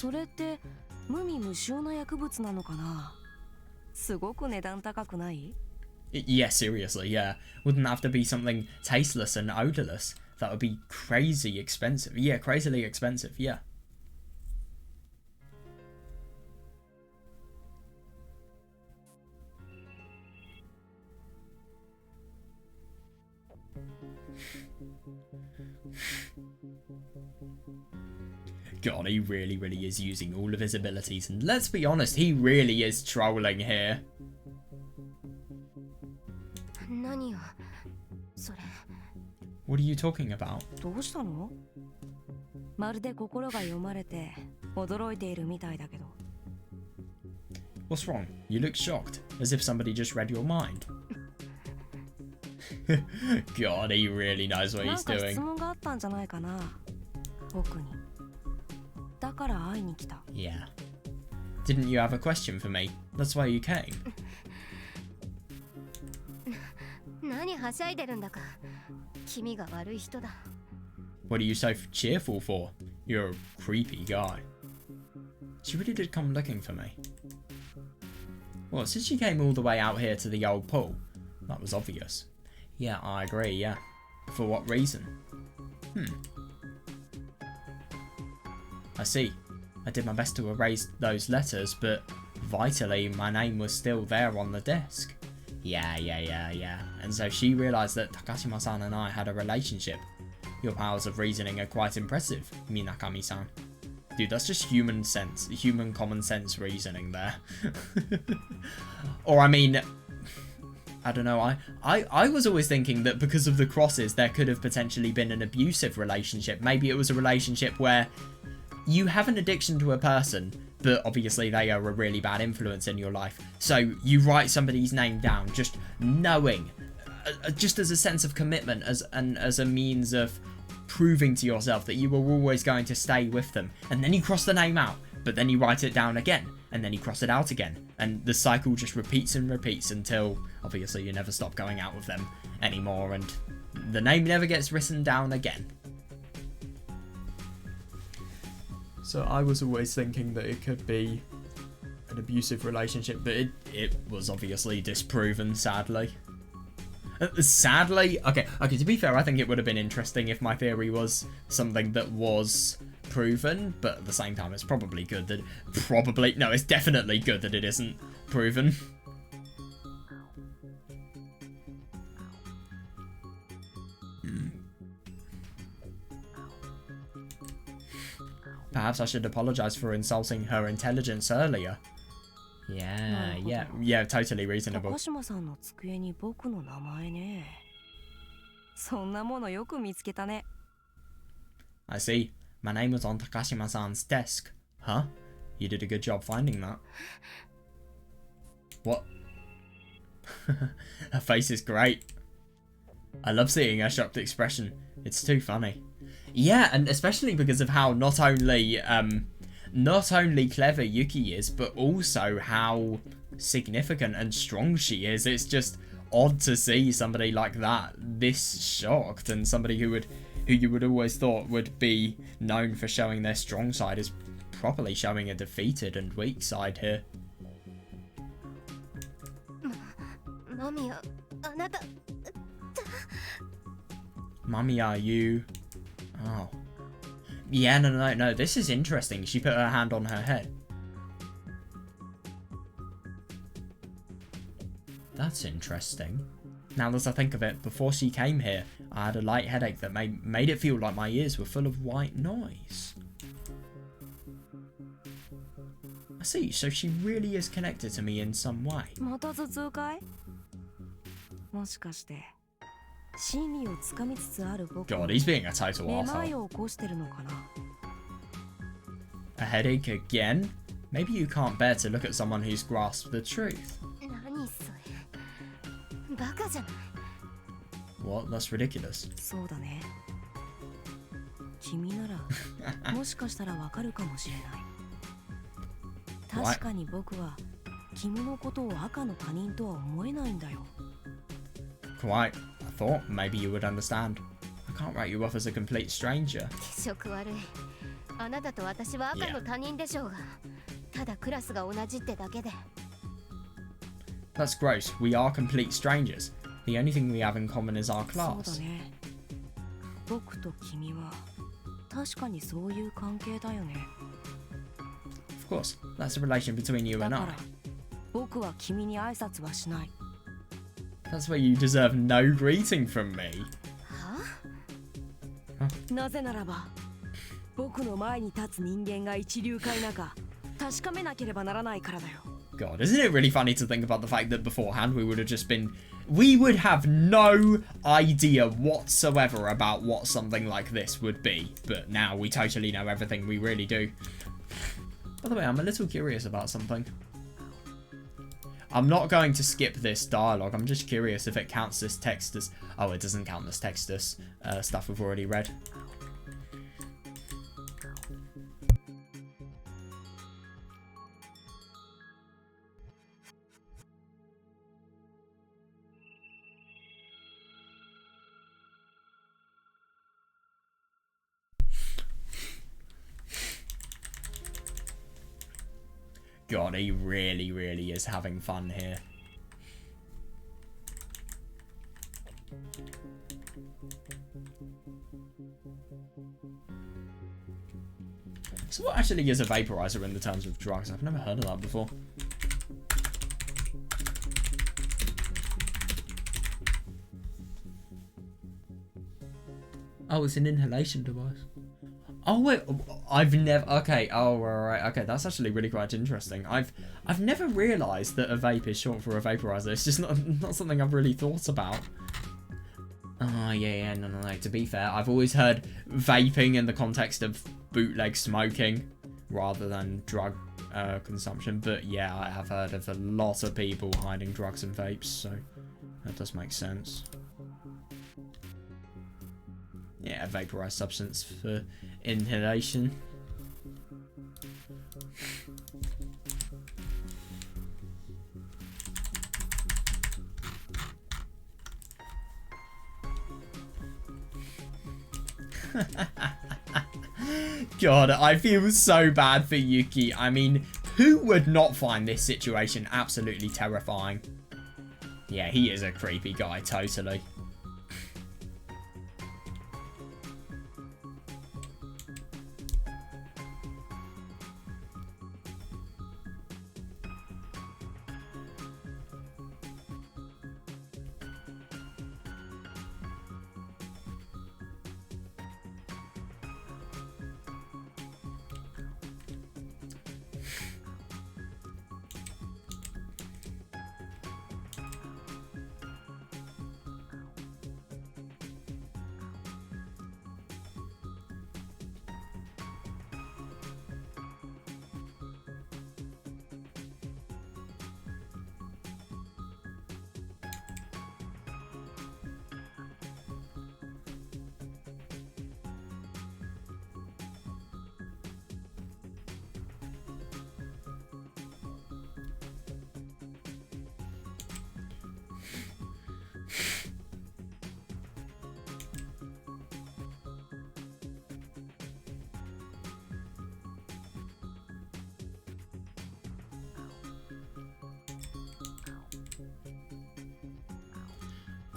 Yeah, seriously, yeah. Wouldn't have to be something tasteless and odorless. That would be crazy expensive. Yeah, crazily expensive, yeah. God, he really is using all of his abilities, and let's be honest, he really is trolling here. What are you talking about? What's wrong? You look shocked, as if somebody just read your mind. God, he really knows what he's doing. Yeah. Didn't you have a question for me? That's why you came. What are you so cheerful for? You're a creepy guy. She really did come looking for me. Well, since she came all the way out here to the old pool, that was obvious. Yeah, I agree, yeah. For what reason? I see. I did my best to erase those letters, but vitally, my name was still there on the desk. Yeah. And so she realised that Takashima-san and I had a relationship. Your powers of reasoning are quite impressive, Minakami-san. Dude, that's just human common sense reasoning there. Or, I mean, I don't know, I was always thinking that because of the crosses, there could have potentially been an abusive relationship. Maybe it was a relationship where you have an addiction to a person, but obviously they are a really bad influence in your life. So you write somebody's name down, just knowing, just as a sense of commitment, as a means of proving to yourself that you were always going to stay with them. And then you cross the name out, but then you write it down again, and then you cross it out again. And the cycle just repeats and repeats until, obviously, you never stop going out with them anymore, and the name never gets written down again. So I was always thinking that it could be an abusive relationship, but it was obviously disproven, sadly. Sadly? Okay, to be fair, I think it would have been interesting if my theory was something that was proven, but at the same time, it's probably good that... No, it's definitely good that it isn't proven. Perhaps I should apologize for insulting her intelligence earlier. Yeah, totally reasonable. 高島さんの机に僕の名前ね。そんなものよく見つけたね。I see. My name was on Takashima-san's desk. Huh? You did a good job finding that. What? Her face is great. I love seeing her shocked expression. It's too funny. Yeah, and especially because of how not only clever Yuki is, but also how significant and strong she is. It's just odd to see somebody like that this shocked, and somebody who you would always thought would be known for showing their strong side is properly showing a defeated and weak side here. Mamiya, Mamiya, you... Oh. Yeah, no, this is interesting. She put her hand on her head. That's interesting. Now as I think of it, before she came here, I had a light headache that made it feel like my ears were full of white noise. I see, so she really is connected to me in some way. また頭痛かい？もしかして真理をつかみつつある僕 God, he's being a total めまい arsehole. を起こしてるのかな？ A headache again? Maybe you can't bear to look at someone who's grasped the truth. 何それ。バカじゃない。 What? That's ridiculous. そうだね。君ならもしかしたらわかるかもしれない。確かに僕は君のことを赤の他人とは思えないんだよ。 Quite. I thought maybe you would understand. I can't write you off as a complete stranger. 気色悪い。あなたと私は赤の他人でしょうが。ただクラスが同じってだけで。 That's gross. We are complete strangers. The only thing we have in common is our そうだ class. ね。僕と君は確かにそういう関係だよね。 Of course, that's a relation between you だ and か I. ら僕は君に挨拶はしない。 That's why you deserve no greeting from me. は？なぜならば僕の前に立つ人間が一流か否か確かめなければならないからだよ。 God, isn't it really funny to think about the fact that beforehand we would have no idea whatsoever about what something like this would be, but now we totally know everything, we really do. By the way, I'm a little curious about something. I'm not going to skip this dialogue, I'm just curious if it counts this text as... Oh, it doesn't count this text as stuff we've already read. God, he really, really is having fun here. So what actually is a vaporizer in the terms of drugs? I've never heard of that before. Oh, it's an inhalation device. Oh wait, I've never. Okay, oh right. Okay, that's actually really quite interesting. I've never realised that a vape is short for a vaporizer. It's just not something I've really thought about. Oh yeah, no. To be fair, I've always heard vaping in the context of bootleg smoking rather than drug consumption. But yeah, I have heard of a lot of people hiding drugs and vapes, so that does make sense. Yeah, a vaporized substance for inhalation. God, I feel so bad for Yuki. I mean, who would not find this situation absolutely terrifying? Yeah, he is a creepy guy, totally.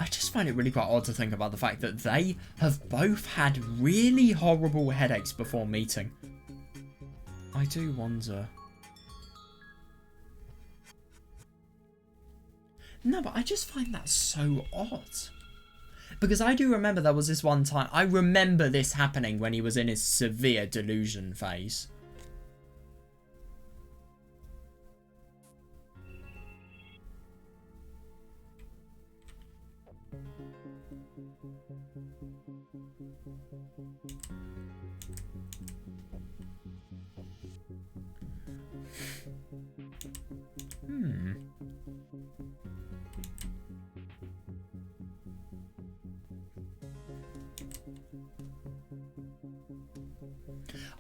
I just find it really quite odd to think about the fact that they have both had really horrible headaches before meeting. I do wonder. No, but I just find that so odd. Because I do remember there was this one time, I remember this happening when he was in his severe delusion phase.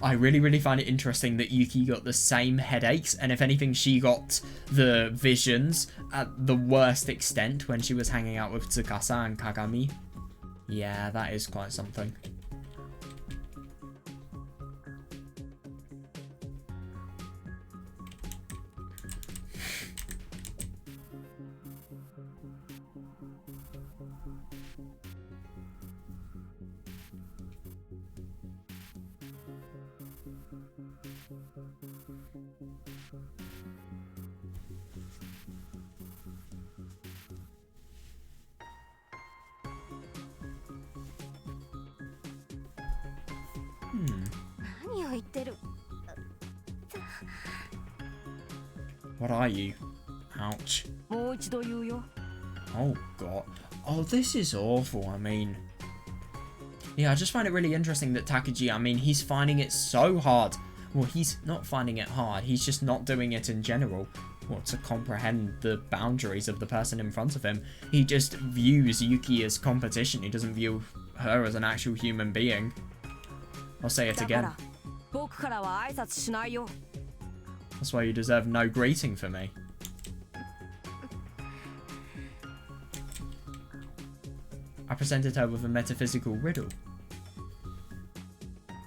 I really find it interesting that Yuki got the same headaches, and if anything, she got the visions at the worst extent when she was hanging out with Tsukasa and Kagami. Yeah, that is quite something. What are you? Ouch. Oh god. Oh, this is awful. I mean, yeah, I just find it really interesting that Takuji, I mean, he's finding it so hard. Well, he's not finding it hard. He's just not doing it in general. Well, to comprehend the boundaries of the person in front of him. He just views Yuki as competition. He doesn't view her as an actual human being. I'll say it again. That's why you deserve no greeting for me. I presented her with a metaphysical riddle.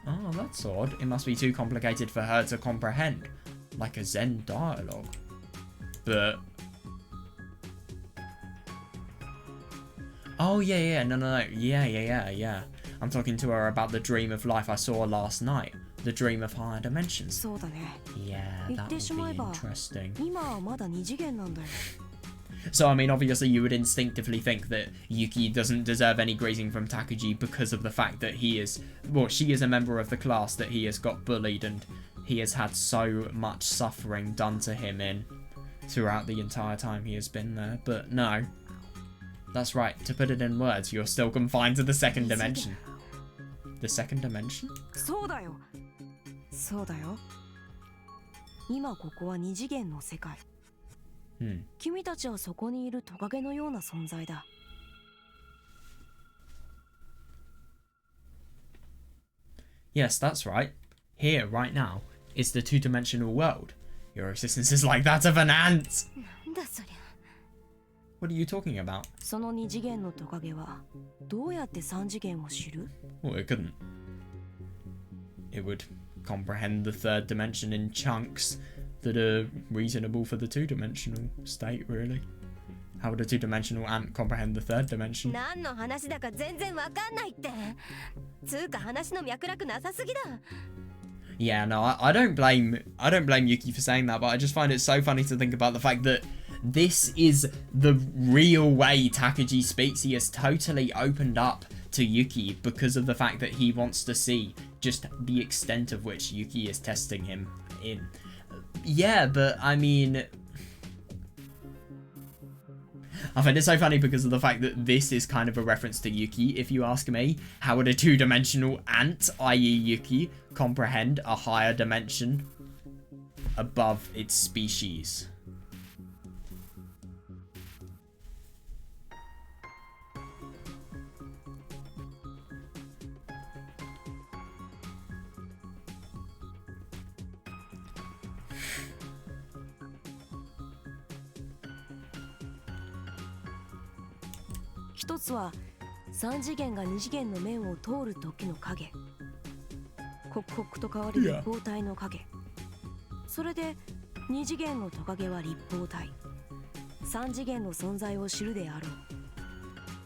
Oh, that's odd. It must be too complicated for her to comprehend. Like a Zen dialogue. But... oh, yeah. No. Yeah. I'm talking to her about the dream of life I saw last night. The dream of higher dimensions. Yeah, that would be interesting. So, I mean, obviously you would instinctively think that Yuki doesn't deserve any greeting from Takuji because of the fact that he is... well, she is a member of the class that he has got bullied and he has had so much suffering done to him in throughout the entire time he has been there. But no. That's right, to put it in words, you're still confined to the second dimension. The second dimension? 今ここは二次元の世界。君たちはそこにいるトカゲのような存在だ。Yes, that's right. Here, right now, is the two-dimensional world. Your existence is like that of an ant! なんだそりゃ。 What are you talking about? その二次元のトカゲはどうやって三次元を知る？ Well, it couldn't. It would comprehend the third dimension in chunks that are reasonable for the two-dimensional state, really. How would a two-dimensional ant comprehend the third dimension? 何の話だか全然わかんないって。つうか話の脈絡なさすぎだ。 Yeah, no, I don't blame Yuki for saying that, but I just find it so funny to think about the fact that this is the real way Takuji speaks. He has totally opened up to Yuki because of the fact that he wants to see just the extent of which Yuki is testing him in. Yeah, but I mean, I find it so funny because of the fact that this is kind of a reference to Yuki, if you ask me. How would a two-dimensional ant, i.e. Yuki, comprehend a higher dimension above its species? One 一つは三次元が二次元の面を通る時の影。刻々と変わる立方体の影。それで二次元のトカゲは立方体。三次元の存在を知るであろ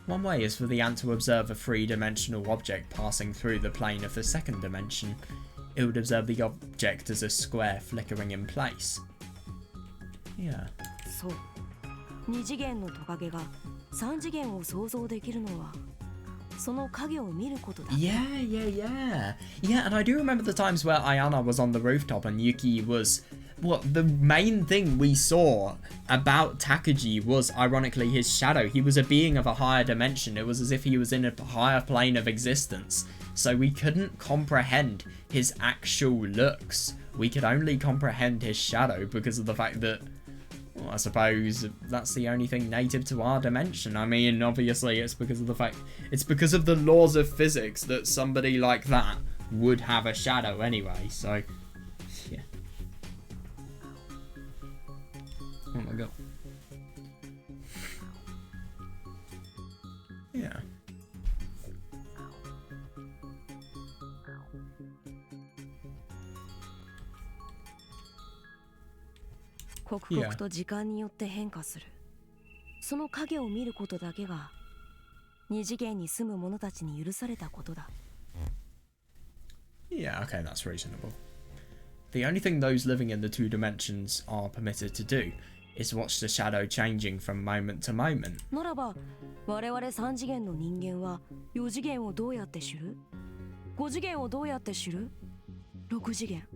う。 One way is for the ant to observe a three-dimensional object passing through the plane of the second dimension. It would observe the object as a square flickering in place. Yeah. そう。二次元のトカゲが三次元を想像できるのはその影を見ることだ。 Yeah, and I do remember the times where Ayana was on the rooftop and Yuki was... What, the main thing we saw about Takuji was, ironically, his shadow. He was a being of a higher dimension. It was as if he was in a higher plane of existence. So we couldn't comprehend his actual looks. We could only comprehend his shadow because of the fact that... Well, I suppose that's the only thing native to our dimension. I mean, obviously, it's because of the fact... It's because of the laws of physics that somebody like that would have a shadow anyway, so... Yeah. Oh my god. Yeah.「刻々と時間によって変化する」その影を見ることだけが二次元に住む者たちに許されたことだ。 Yeah, okay, that's reasonable. The only thing those living in the two dimensions are permitted to do is watch the shadow changing from moment to moment. ならば我々三次元の人間は四次元をどうやって知る？五次元をどうやって知る？六次元。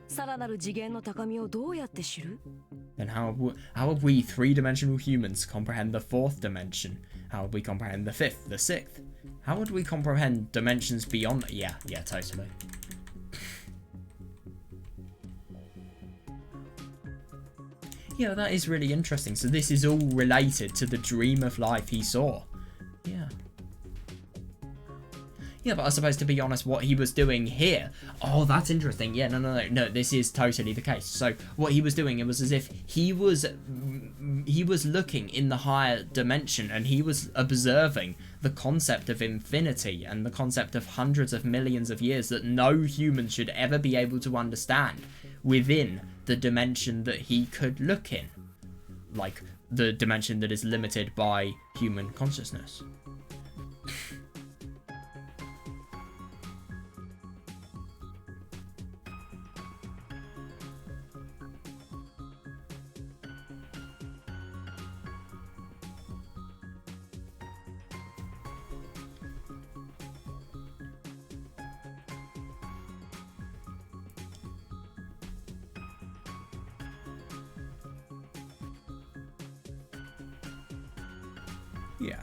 さらなる次元の高みをどうやって知る？ Then how would we three-dimensional humans comprehend the fourth dimension? How would we comprehend the fifth, the sixth? How would we comprehend dimensions beyond? Yeah, totally. Yeah, that is really interesting. So this is all related to the dream of life he saw. Yeah. Yeah, but I suppose, to be honest, what he was doing here... Oh, that's interesting. Yeah, no, this is totally the case. So what he was doing, it was as if he was looking in the higher dimension and he was observing the concept of infinity and the concept of hundreds of millions of years that no human should ever be able to understand within the dimension that he could look in. Like, the dimension that is limited by human consciousness. Yeah.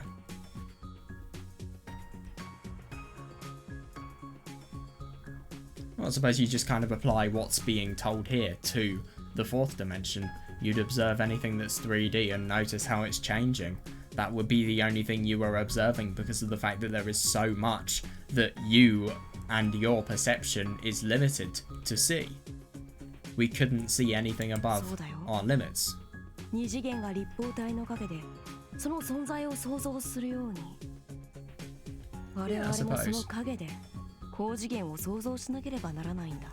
Well, I suppose you just kind of apply what's being told here to the fourth dimension. You'd observe anything that's 3D and notice how it's changing. That would be the only thing you were observing because of the fact that there is so much that you and your perception is limited to see. We couldn't see anything above our limits. 二次元が立方体の影でその存在を想像するように我々もその影で高次元を想像しなければならないんだ。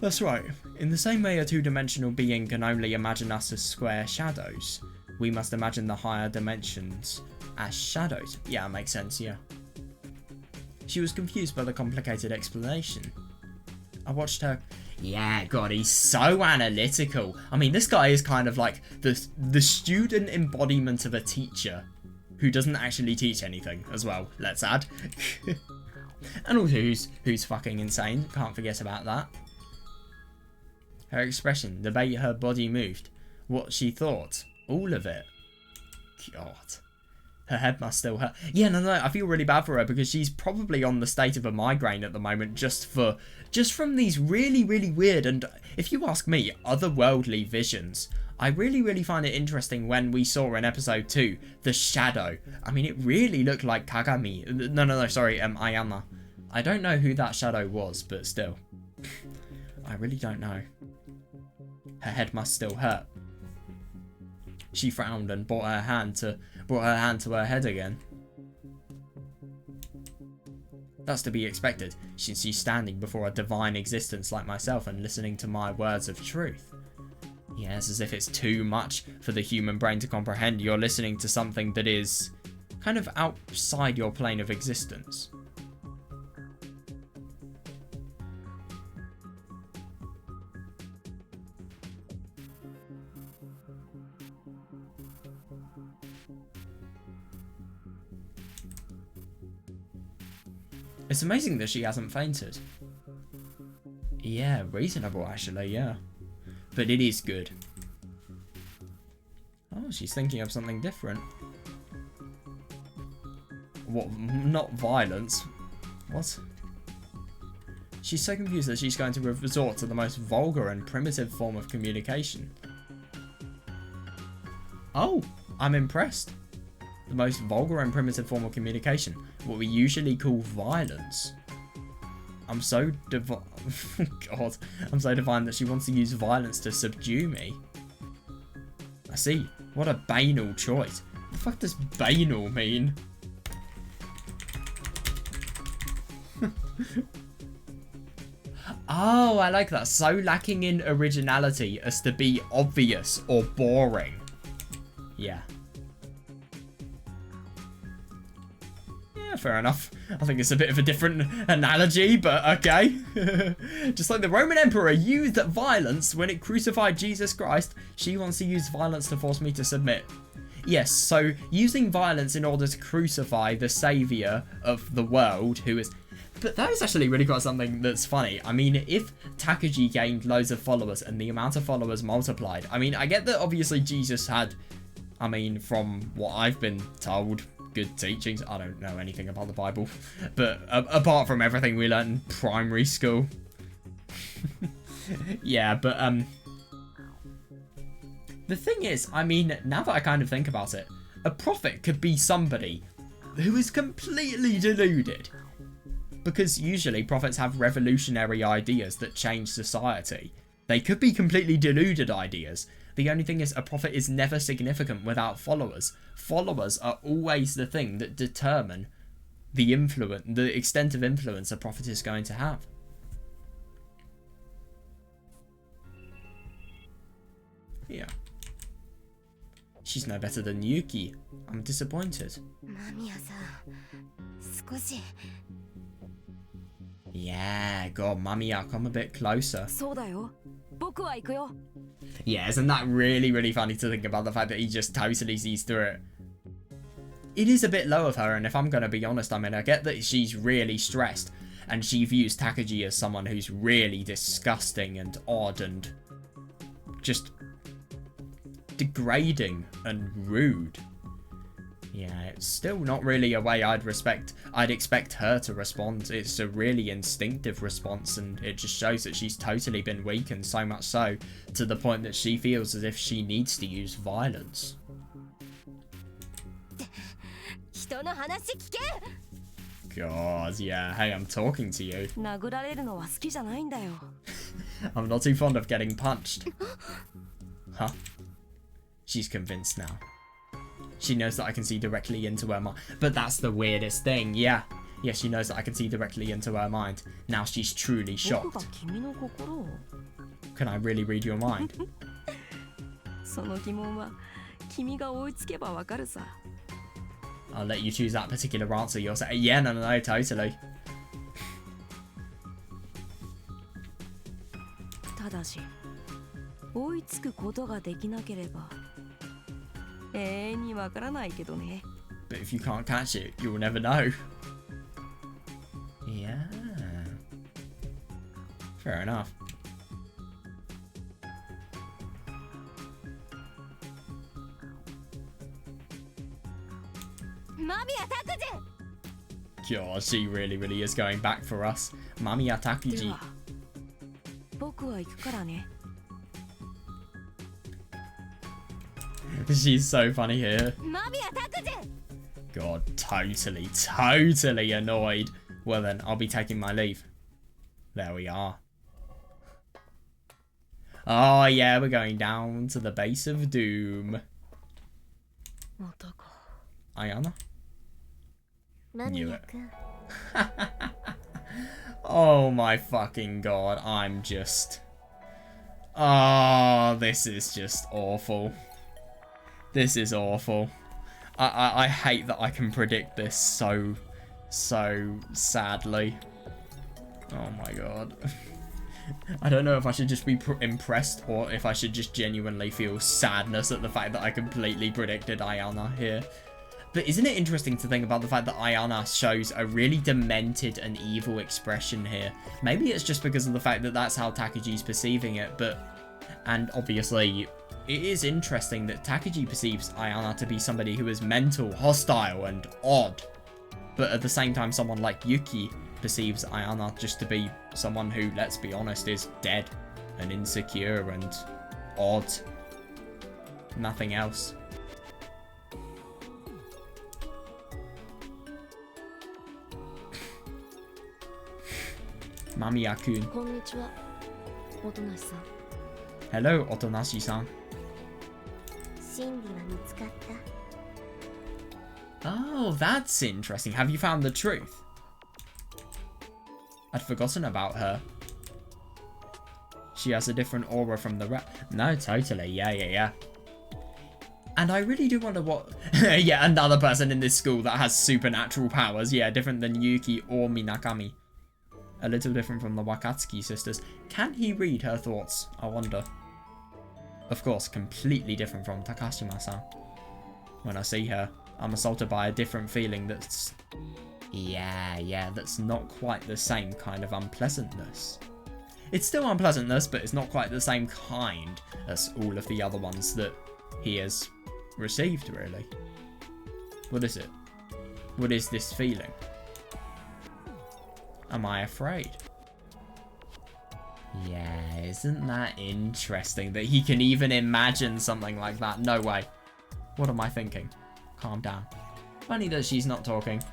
That's right. In the same way a two-dimensional being can only imagine us as square shadows, we must imagine the higher dimensions as shadows. Yeah, makes sense, yeah. She was confused by the complicated explanation. I watched her... Yeah, God, he's so analytical. I mean, this guy is kind of like the student embodiment of a teacher who doesn't actually teach anything as well, let's add. And also who's fucking insane, can't forget about that. Her expression, the way her body moved, what she thought, all of it. God. Her head must still hurt. Yeah, no, I feel really bad for her because she's probably on the state of a migraine at the moment just from these really, really weird and, if you ask me, otherworldly visions. I really find it interesting when we saw in episode 2, the shadow. I mean, it really looked like Kagami. No, sorry, Ayama. I don't know who that shadow was, but still. I really don't know. Her head must still hurt. She frowned and brought her hand to her head again. That's to be expected, since she's standing before a divine existence like myself and listening to my words of truth. Yes, as if it's too much for the human brain to comprehend. You're listening to something that is kind of outside your plane of existence. It's amazing that she hasn't fainted. Yeah, reasonable actually, yeah. But it is good. Oh, she's thinking of something different. What? Not violence. What? She's so confused that she's going to resort to the most vulgar and primitive form of communication. Oh, I'm impressed. The most vulgar and primitive form of communication. What we usually call violence. I'm so God, I'm so divine that she wants to use violence to subdue me. I see. What a banal choice. What the fuck does banal mean? Oh, I like that. So lacking in originality as to be obvious or boring. Yeah. Fair enough. I think it's a bit of a different analogy, but okay. Just like the Roman Emperor used violence when it crucified Jesus Christ, she wants to use violence to force me to submit. Yes, so using violence in order to crucify the saviour of the world, who is... But that is actually really quite something that's funny. I mean, if Takuji gained loads of followers and the amount of followers multiplied, I mean, I get that obviously Jesus had, I mean, from what I've been told, good teachings. I don't know anything about the Bible, but apart from everything we learned in primary school. Yeah, but the thing is, I mean, now that I kind of think about it, a prophet could be somebody who is completely deluded, because usually prophets have revolutionary ideas that change society. They could be completely deluded ideas. The only thing is, a prophet is never significant without followers. Followers are always the thing that determine the extent of influence a prophet is going to have. Yeah. She's no better than Yuki. I'm disappointed. Yeah, God, Mamiya, come a bit closer. Yeah, isn't that really, really funny to think about the fact that he just totally sees through it? It is a bit low of her, and if I'm going to be honest, I mean, I get that she's really stressed, and she views Takuji as someone who's really disgusting and odd and just degrading and rude. Yeah, it's still not really a way I'd expect her to respond. It's a really instinctive response, and it just shows that she's totally been weakened, so much so, to the point that she feels as if she needs to use violence. 人の話聞け。 God, yeah, hey, I'm talking to you. 殴られるのは好きじゃないんだよ。 I'm not too fond of getting punched. Huh? She's convinced now. She knows that I can see directly into her mind. But that's the weirdest thing, yeah. Yeah, she knows that I can see directly into her mind. Now she's truly 僕が shocked. 君の心を Can I really read your mind? その疑問は君が追いつけばわかるさ。 I'll let you choose that particular answer. You'll say, yeah, no, totally. ただし追いつくことができなければ永遠にわからないけどね。 But if you can't catch it, you'll never know. Yeah. Fair enough. 間宮拓司。 God, she really is going back for us. Mamiya で Takuji. は僕は行くからね。 She's so funny here. 間宮拓司。 God, totally annoyed. Well then, I'll be taking my leave. There we are. Oh yeah, we're going down to the base of doom. 男。 Ayana? 間宮君。 Oh my fucking god, I'm just... Oh, this is just awful. This is awful. I hate that I can predict this so sadly. Oh my god. I don't know if I should just be impressed or if I should just genuinely feel sadness at the fact that I completely predicted Ayana here. But isn't it interesting to think about the fact that Ayana shows a really demented and evil expression here? Maybe it's just because of the fact that that's how Takuji's perceiving it, but... And obviously, it is interesting that Takuji perceives Ayana to be somebody who is mental, hostile, and odd. But at the same time, someone like Yuki perceives Ayana just to be someone who, let's be honest, is dead and insecure and odd. Nothing else. Mamiya-kun. こんにちは、おとなしさん。 Hello, Otonashi-san. 真理は見つかった。 Oh, that's interesting. Have you found the truth? I'd forgotten about her. She has a different aura from the rest. No, totally. Yeah. And I really do wonder what... yeah, another person in this school that has supernatural powers. Yeah, different than Yuki or Minakami. A little different from the Wakatsuki sisters. Can he read her thoughts? I wonder. Of course, completely different from Takashima-san. When I see her, I'm assaulted by a different feeling that's... Yeah, that's not quite the same kind of unpleasantness. It's still unpleasantness, but it's not quite the same kind as all of the other ones that he has received, really. What is it? What is this feeling? Am I afraid? Yeah, isn't that interesting that he can even imagine something like that? No way. What am I thinking? Calm down. Funny that she's not talking.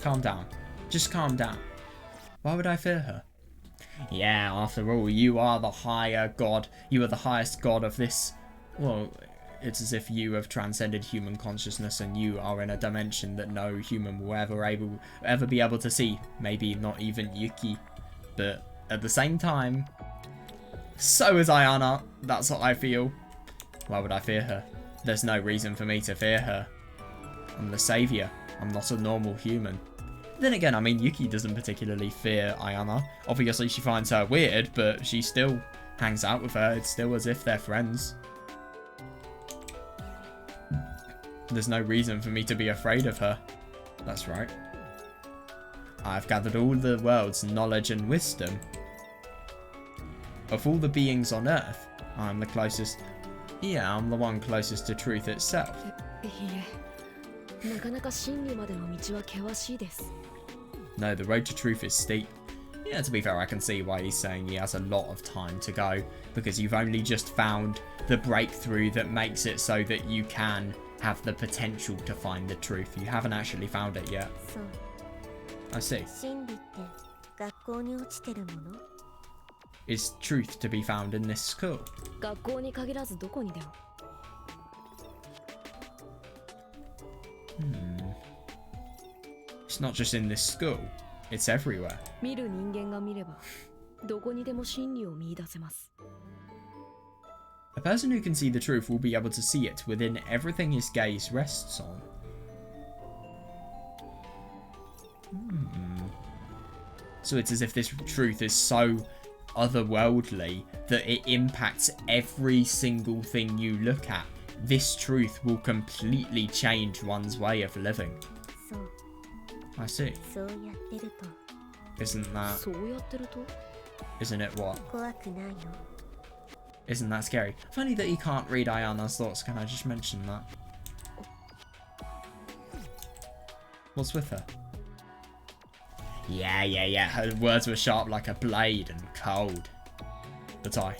Calm down. Just calm down. Why would I fear her? Yeah, after all, you are the higher god. You are the highest god of this. Well, it's as if you have transcended human consciousness and you are in a dimension that no human will ever be able to see. Maybe not even Yuki. But at the same time, so is Ayana. That's what I feel. Why would I fear her? There's no reason for me to fear her. I'm the savior. I'm not a normal human. Then again, I mean, Yuki doesn't particularly fear Ayana. Obviously, she finds her weird, but she still hangs out with her. It's still as if they're friends. There's no reason for me to be afraid of her. That's right. I've gathered all the world's knowledge and wisdom. Of all the beings on Earth, I'm the closest... Yeah, I'm the one closest to truth itself. No, the road to truth is steep. Yeah, to be fair, I can see why he's saying he has a lot of time to go, because you've only just found the breakthrough that makes it so that you can have the potential to find the truth. You haven't actually found it yet. I see. Is truth to be found in this school? It's not just in this school, it's everywhere. A person who can see the truth will be able to see it within everything his gaze rests on. So it's as if this truth is so otherworldly that it impacts every single thing you look at. This truth will completely change one's way of living. I see. Isn't it what? Isn't that scary? Funny that he can't read Ayana's thoughts. Can I just mention that? What's with her? Yeah. Her words were sharp like a blade and cold. But I.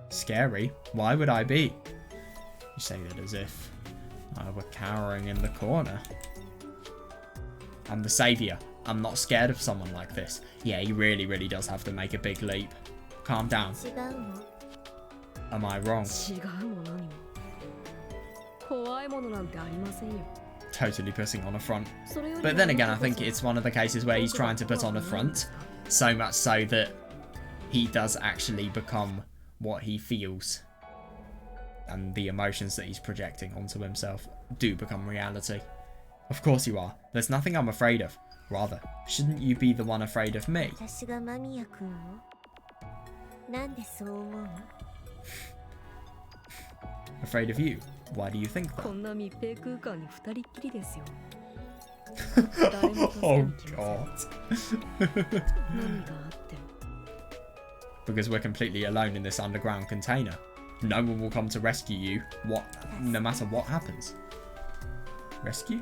Scary? Why would I be? You say that as if I were cowering in the corner. I'm the savior. I'm not scared of someone like this. Yeah, he really does have to make a big leap. Calm down. Am I wrong? Totally putting on a front. But then again, I think it's one of the cases where he's trying to put on a front, so much so that he does actually become what he feels. And the emotions that he's projecting onto himself do become reality. Of course you are. There's nothing I'm afraid of. Rather, shouldn't you be the one afraid of me? Afraid of you? Why do you think that? Oh god. Because we're completely alone in this underground container. No one will come to rescue you, no matter what happens. Rescue?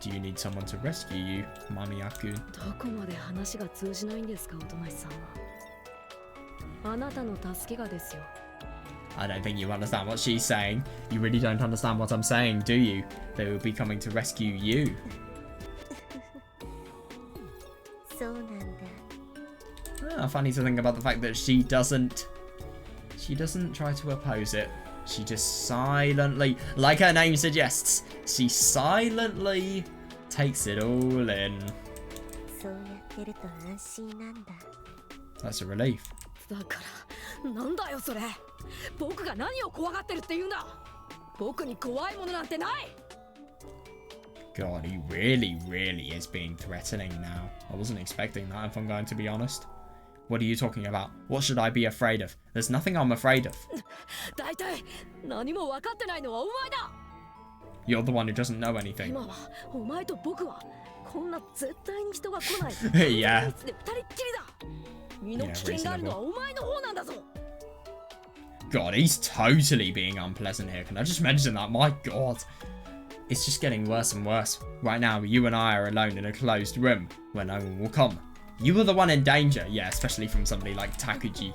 Do you need someone to rescue you, Mamiya-kun? I don't think you understand what she's saying. You really don't understand what I'm saying, do you? They will be coming to rescue you. Funny to think about the fact that she doesn't try to oppose it. She just silently, like her name suggests, she silently takes it all in. That's a relief. God, he really is being threatening now. I wasn't expecting that, if I'm going to be honest. What are you talking about? What should I be afraid of? There's nothing I'm afraid of. You're the one who doesn't know anything. Yeah. Reasonable. God, he's totally being unpleasant here. Can I just mention that? My god. It's just getting worse and worse. Right now, you and I are alone in a closed room where no one will come. You were the one in danger. Yeah, especially from somebody like Takuji.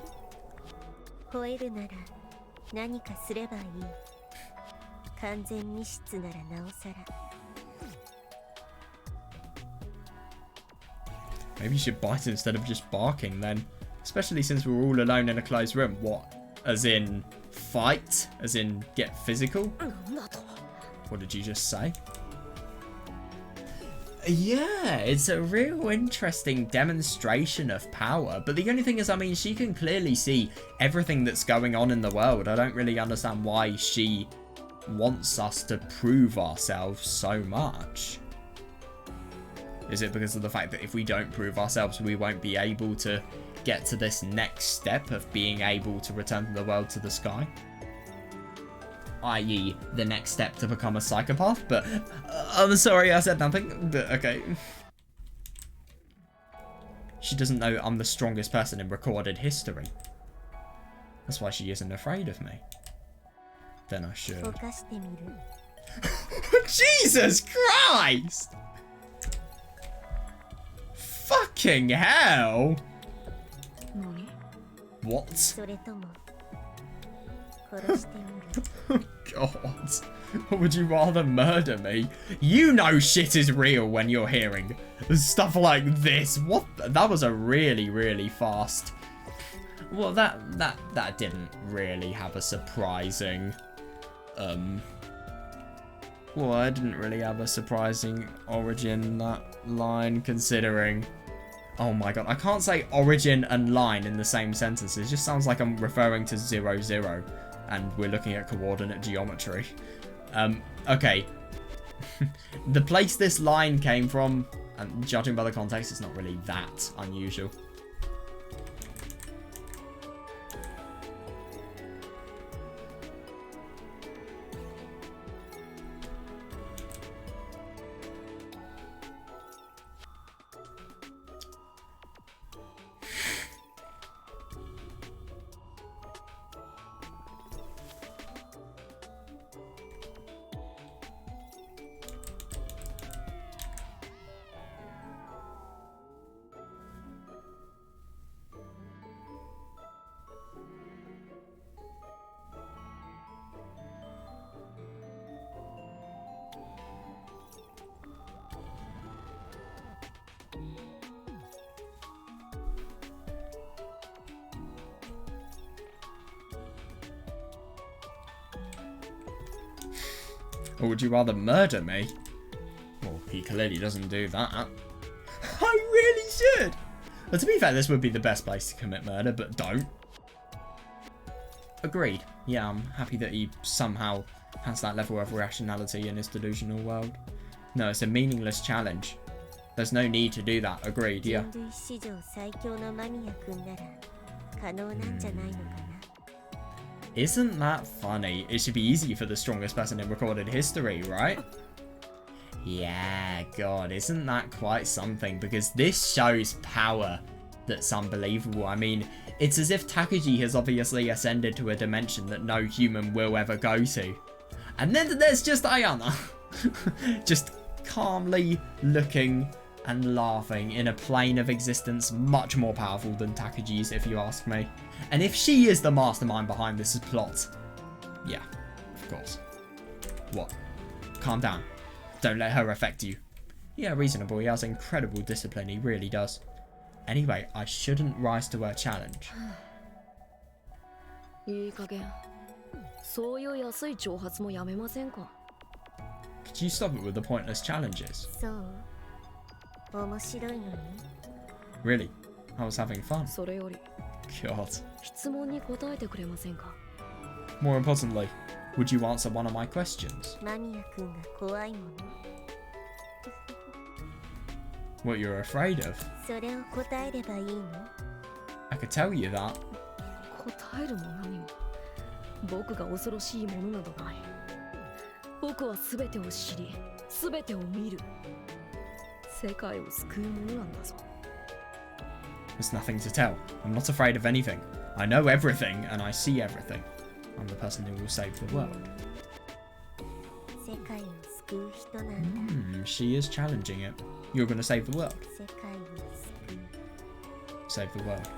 Maybe you should bite instead of just barking then. Especially since we're all alone in a closed room. What? As in fight? As in get physical? What did you just say? Yeah, it's a real interesting demonstration of power. But the only thing is, I mean, she can clearly see everything that's going on in the world. I don't really understand why she wants us to prove ourselves so much. Is it because of the fact that if we don't prove ourselves, we won't be able to get to this next step of being able to return the world to the sky? I.e. the next step to become a psychopath, but I'm sorry I said nothing, but okay. She doesn't know I'm the strongest person in recorded history. That's why she isn't afraid of me. Then I should. Jesus Christ! Fucking hell! What? Oh God. Would you rather murder me? You know shit is real when you're hearing stuff like this. What? That was a really, really fast... Well, that didn't really have a surprising... Well, I didn't really have a surprising origin, that line, considering... Oh my God, I can't say origin and line in the same sentence. It just sounds like I'm referring to 0, 0. And we're looking at coordinate geometry. Okay. The place this line came from, and judging by the context, it's not really that unusual. Or would you rather murder me? Well, he clearly doesn't do that. I really should! But to be fair, this would be the best place to commit murder, but don't. Agreed. Yeah, I'm happy that he somehow has that level of rationality in his delusional world. No, it's a meaningless challenge. There's no need to do that. Agreed, yeah. Isn't that funny? It should be easy for the strongest person in recorded history, right? Yeah, God, isn't that quite something? Because this shows power that's unbelievable. I mean, it's as if Takuji has obviously ascended to a dimension that no human will ever go to. And then there's just Ayana. Just calmly looking and laughing in a plane of existence much more powerful than Takuji's, if you ask me. And if she is the mastermind behind this plot, yeah, of course. What? Calm down. Don't let her affect you. Yeah, reasonable. He has incredible discipline. He really does. Anyway, I shouldn't rise to her challenge. Could you stop it with the pointless challenges? Really? I was having fun. God. More importantly, would you answer one of my questions? What you're afraid of? I could tell you that. There's nothing to tell. I'm not afraid of anything. I know everything and I see everything. I'm the person who will save the world. She is challenging it. You're going to save the world. Save the world.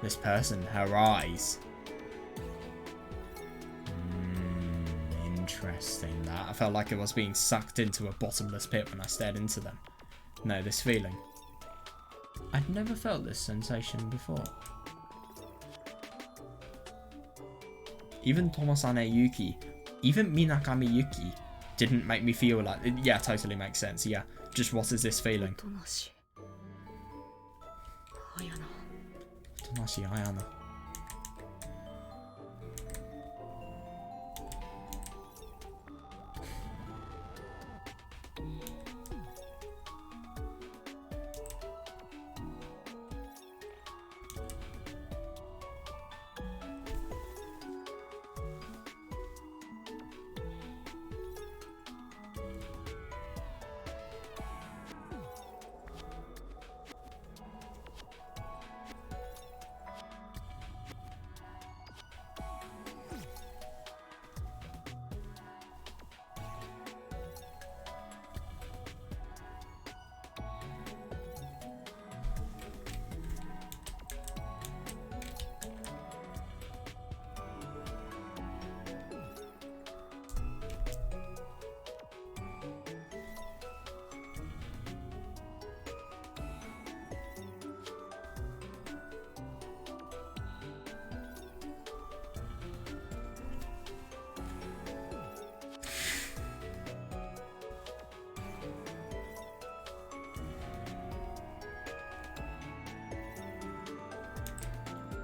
This person, her eyes. Interesting that. I felt like I was being sucked into a bottomless pit when I stared into them. No, this feeling. I'd never felt this sensation before. Even Tomasane Yuki, even Minakami Yuki didn't make me feel like... Yeah, totally makes sense, yeah. Just what is this feeling? Tomashi Ayana.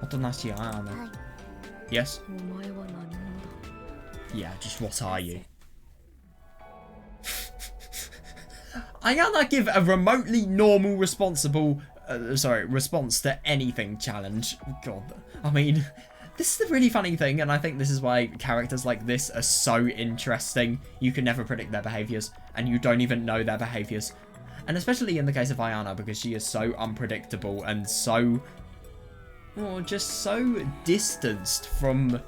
Otonashi Ayana. Yes? Yeah, just what are you? Ayana give a remotely normal response to anything challenge. God, I mean, this is the really funny thing, and I think this is why characters like this are so interesting. You can never predict their behaviors, and you don't even know their behaviors. And especially in the case of Ayana, because she is so unpredictable and so... well, just so distanced from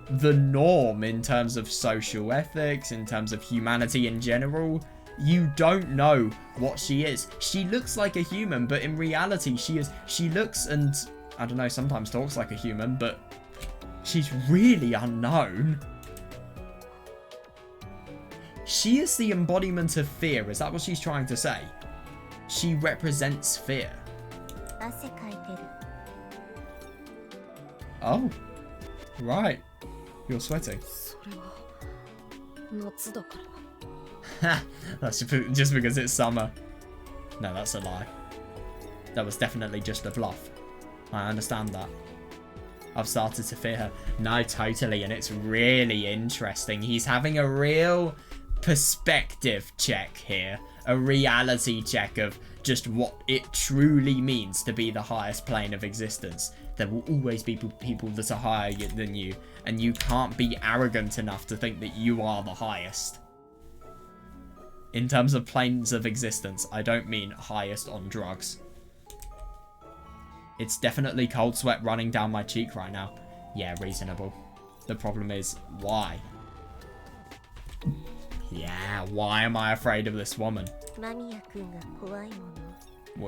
the norm in terms of social ethics, in terms of humanity in general. You don't know what she is. She looks like a human, but in reality she looks and, I don't know, sometimes talks like a human, but she's really unknown. She is the embodiment of fear. Is that what she's trying to say? She represents fear. Oh, right. You're sweating. That's just because it's summer. No, that's a lie. That was definitely just a bluff. I understand that. I've started to fear her. No, totally, and it's really interesting. He's having a real perspective check here. A reality check of just what it truly means to be the highest plane of existence. There will always be people that are higher than you, and you can't be arrogant enough to think that you are the highest. In terms of planes of existence, I don't mean highest on drugs. It's definitely cold sweat running down my cheek right now. Yeah, reasonable. The problem is, why? Yeah, why am I afraid of this woman? What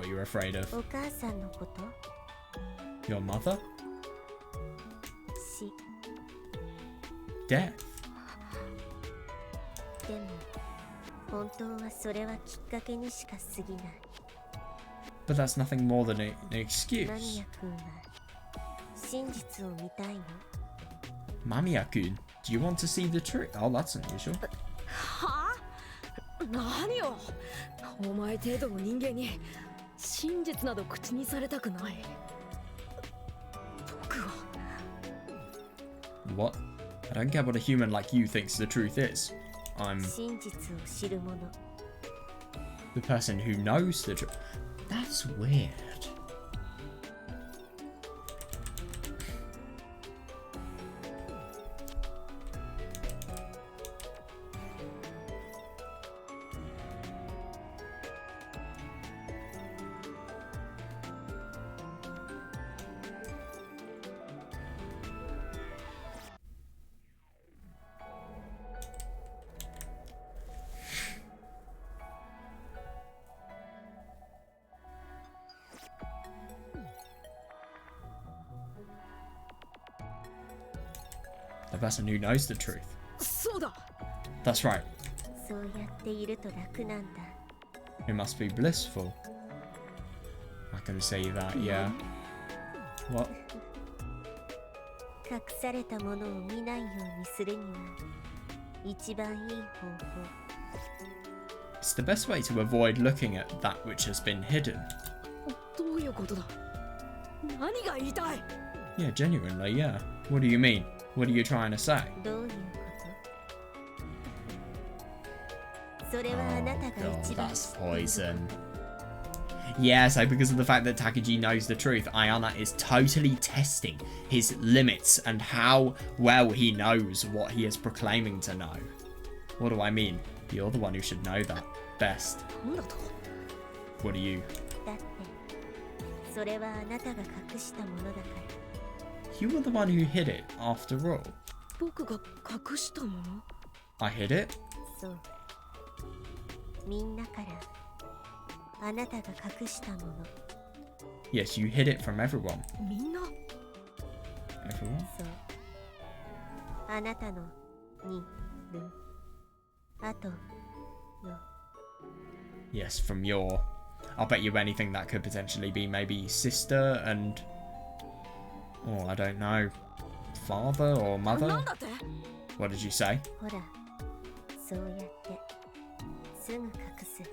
are you afraid of? Your mother? Death? But that's nothing more than an excuse. Mamiya-kun, do you want to see the truth? Oh, that's unusual. What? I don't get what a human like you thinks the truth is. I'm the person who knows the truth. That's weird. The person who knows the truth. That's right. It must be blissful. I can see that, yeah. What? 隠されたものを見ないようにするには一番いい方法。 It's the best way to avoid looking at that which has been hidden. どういうことだ？何が言いたい？ Yeah, genuinely, yeah. What do you mean? What are you trying to say? どういうこと？それはあなたが God, 一番 that's poison. Yeah, so because of the fact that Takuji knows the truth, Ayana is totally testing his limits and how well he knows what he is proclaiming to know. What do I mean? You're the one who should know that best. なんだと？ What do you? だってそれはあなたが隠したものだから。 You were the one who hid it, after all. 僕が隠したもの？ I hid it? そう。みんなからあなたが隠したもの。 Yes, you hid it from everyone. みんな？ Everyone? そう。あなたのにる。あとの。 Yes, from your... I'll bet you anything that could potentially be maybe sister and... Oh, I don't know. Father or mother? なんだって？ What did you say? ほら、そうやってすぐ隠す。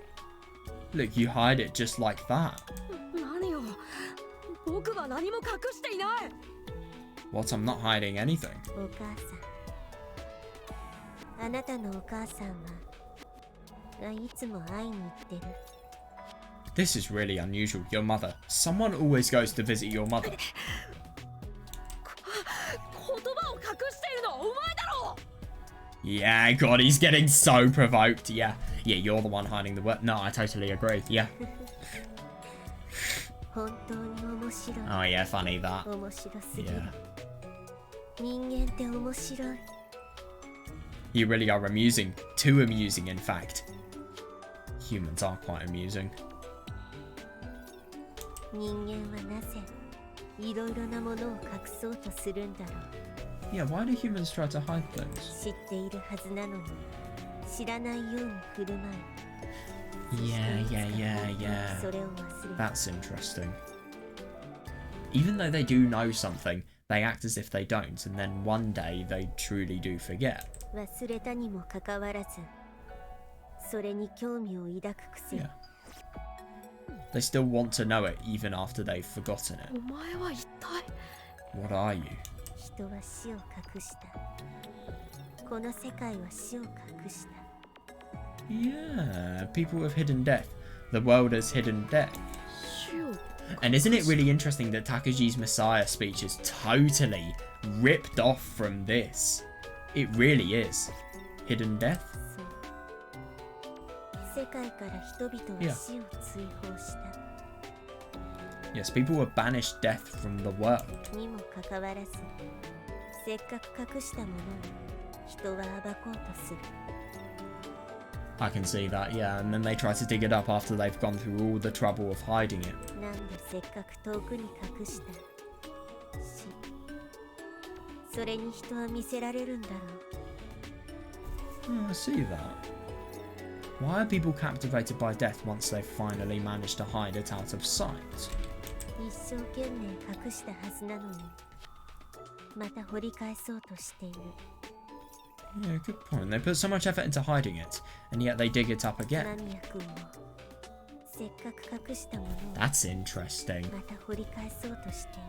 Look, you hide it just like that. 何よ？僕は何も隠していない。 What? I'm not hiding anything. お母さん。あなたのお母さんはいつも会いに行ってる。 This is really unusual. Your mother. Someone always goes to visit your mother. 言葉を隠しているのはお前だろう。 Yeah, God, he's getting so provoked. Yeah, you're the one hiding the word. No, I totally agree. Yeah. 本当に面白い。 Oh, yeah, funny that. 面白すぎる。 Yeah. 人間って面白い。 You really are amusing. Too amusing, in fact. Humans are quite amusing. 人間はなぜいろいろなものを隠そうとするんだろう。 Yeah, why do humans try to hide things? 知っているはずなのに知らないように振る舞い。 Yeah. それを忘れ。 That's interesting. Even though they do know something, they act as if they don't, and then one day they truly do forget. 忘れたにもかかわらず、それに興味を抱く癖。 Yeah. They still want to know it even after they've forgotten it. お前は一体？ What are you? 人は死を隠した。この世界は死を隠した。 Yeah, people have hidden death. The world has hidden death. 死を。 And isn't it really interesting that Takuji's Messiah speech is totally ripped off from this? It really is. Hidden death? そう。世界から人々は死を追放した。 Yes, people have banished death from the world. にもかかわらず、せっかく隠したものを人は暴こうとする。 I can see that, yeah, and then they try to dig it up after they've gone through all the trouble of hiding it. なんでせっかく遠くに隠した死。それに人は見せられるんだろう。 Oh, I see that. Why are people captivated by death once they've finally managed to hide it out of sight? 一生懸命隠したはずなのに、また掘り返そうとしている。 Yeah, good point. They put so much effort into hiding it, and yet they dig it up 間 again. 宮君も、せっかく隠したものを That's interesting. また掘り返そうとしている。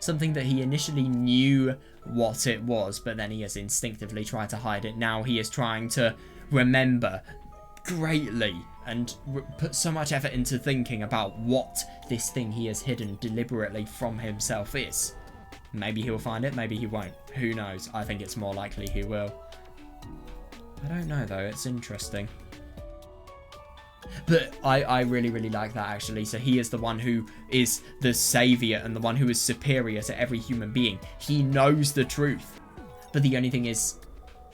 Something that he initially knew what it was, but then he has instinctively tried to hide it. Now he is trying to remember greatly and put so much effort into thinking about what this thing he has hidden deliberately from himself is. Maybe he'll find it, maybe he won't. Who knows? I think it's more likely he will. I don't know though, it's interesting. But I really like that actually. So he is the one who is the savior and the one who is superior to every human being. He knows the truth. But the only thing is,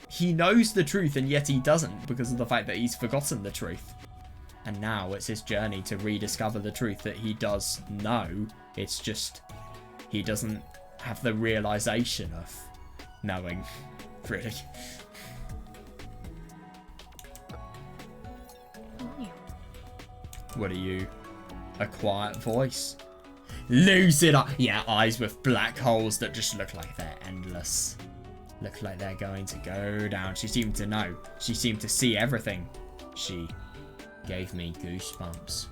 he knows the truth and yet he doesn't because of the fact that he's forgotten the truth. And now it's his journey to rediscover the truth that he does know. It's just, he doesn't have the realization of knowing, really. 何よ？ What are you? A quiet voice. Lucid eye. Yeah, eyes with black holes that just look like they're endless. Look like they're going to go down. She seemed to know. She seemed to see everything. She gave me goosebumps.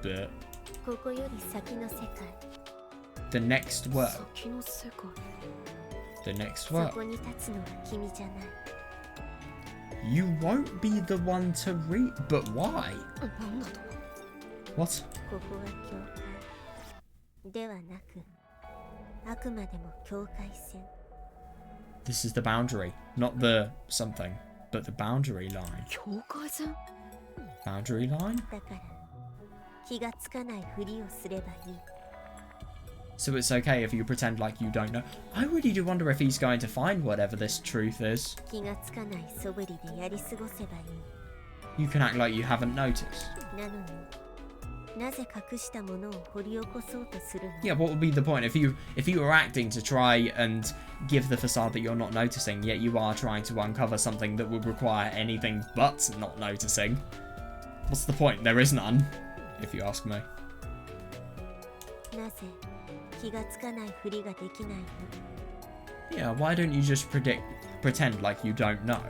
But the next word. The next word. You won't be the one to read. But why? What? This is the boundary, not the something, but the boundary line. Boundary line? So it's okay if you pretend like you don't know. I really do wonder if he's going to find whatever this truth is. You can act like you haven't noticed. Yeah, what would be the point if you were acting to try and give the facade that you're not noticing, yet you are trying to uncover something that would require anything but not noticing? What's the point? There is none, if you ask me. Yeah, why don't you just pretend like you don't know?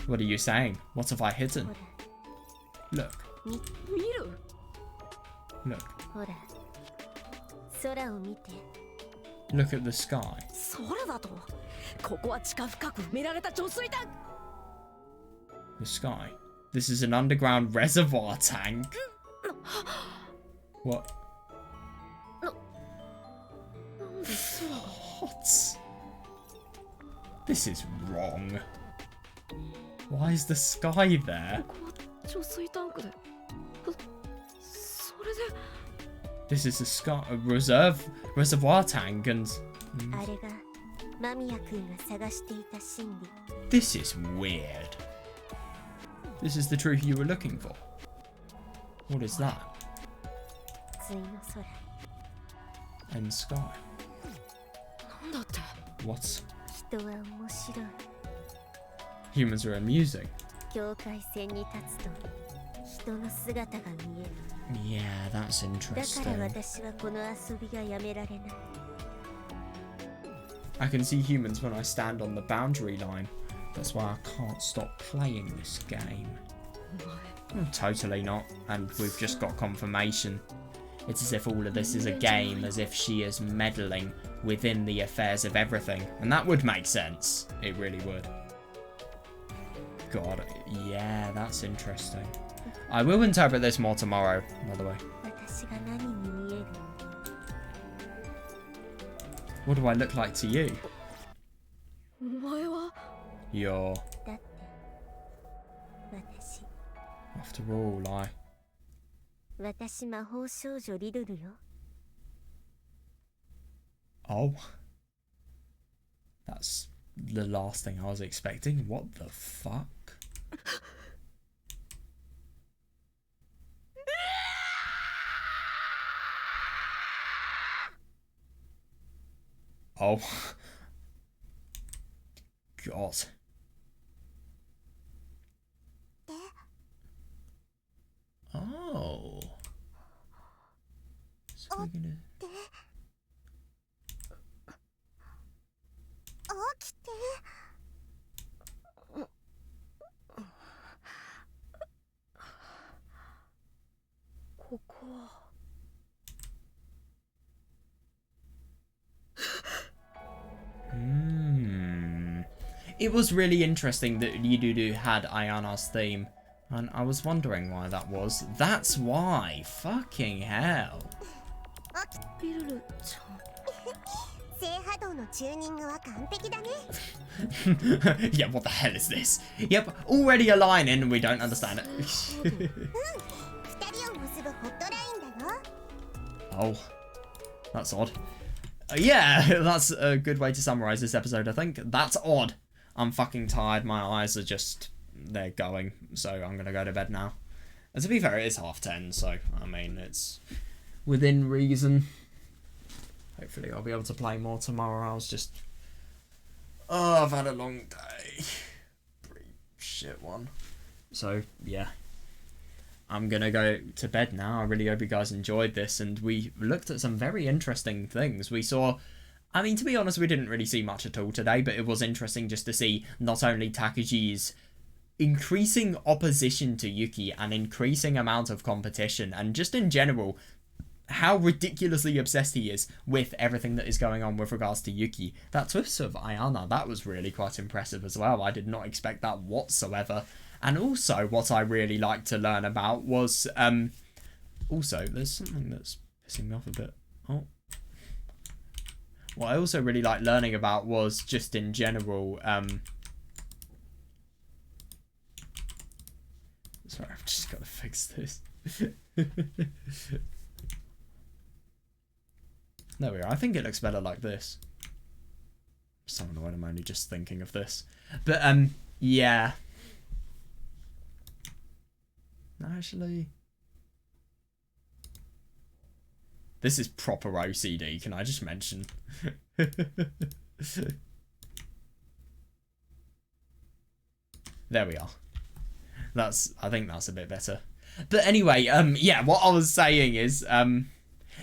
What are you saying? What have I hidden? Look. Look. Look at the sky. The sky. This is an underground reservoir tank. What? What? This is wrong. Why is the sky there? This is a reservoir tank and... This is weird. This is the truth you were looking for. What is that? And sky. What? Humans are amusing. Yeah, that's interesting. I can see humans when I stand on the boundary line. That's why I can't stop playing this game. Totally not. And we've just got confirmation. It's as if all of this is a game, as if she is meddling within the affairs of everything. And that would make sense. It really would. God, yeah, that's interesting. I will interpret this more tomorrow, by the way. What do I look like to you? You're... After all, Oh. That's the last thing I was expecting. What the fuck? Oh. God. Oh. So we're gonna... It was really interesting that Yududu had Ayana's theme, and I was wondering why that was. That's why! Fucking hell! Yeah, what the hell is this? Yep, already aligning and we don't understand it. Oh, that's odd. Yeah, that's a good way to summarize this episode, I think. That's odd. I'm fucking tired. My eyes are just... they're going. So I'm going to go to bed now. And to be fair, it is 10:30, so, I mean, it's within reason. Hopefully I'll be able to play more tomorrow. I was just... oh, I've had a long day. Pretty shit one. So, yeah. I'm going to go to bed now. I really hope you guys enjoyed this. And we looked at some very interesting things. We saw... I mean, to be honest, we didn't really see much at all today. But it was interesting just to see not only Takuji's increasing opposition to Yuki and increasing amount of competition. And just in general, how ridiculously obsessed he is with everything that is going on with regards to Yuki. That twist of Ayana, that was really quite impressive as well. I did not expect that whatsoever. And also, what I really liked to learn about was, also, there's something that's pissing me off a bit. Oh. What I also really liked learning about was just in general, sorry, I've just got to fix this. There we are. I think it looks better like this. So annoyed, I'm only just thinking of this. But, yeah. Actually, this is proper OCD, can I just mention? There we are. I think that's a bit better. But anyway, yeah, what I was saying is,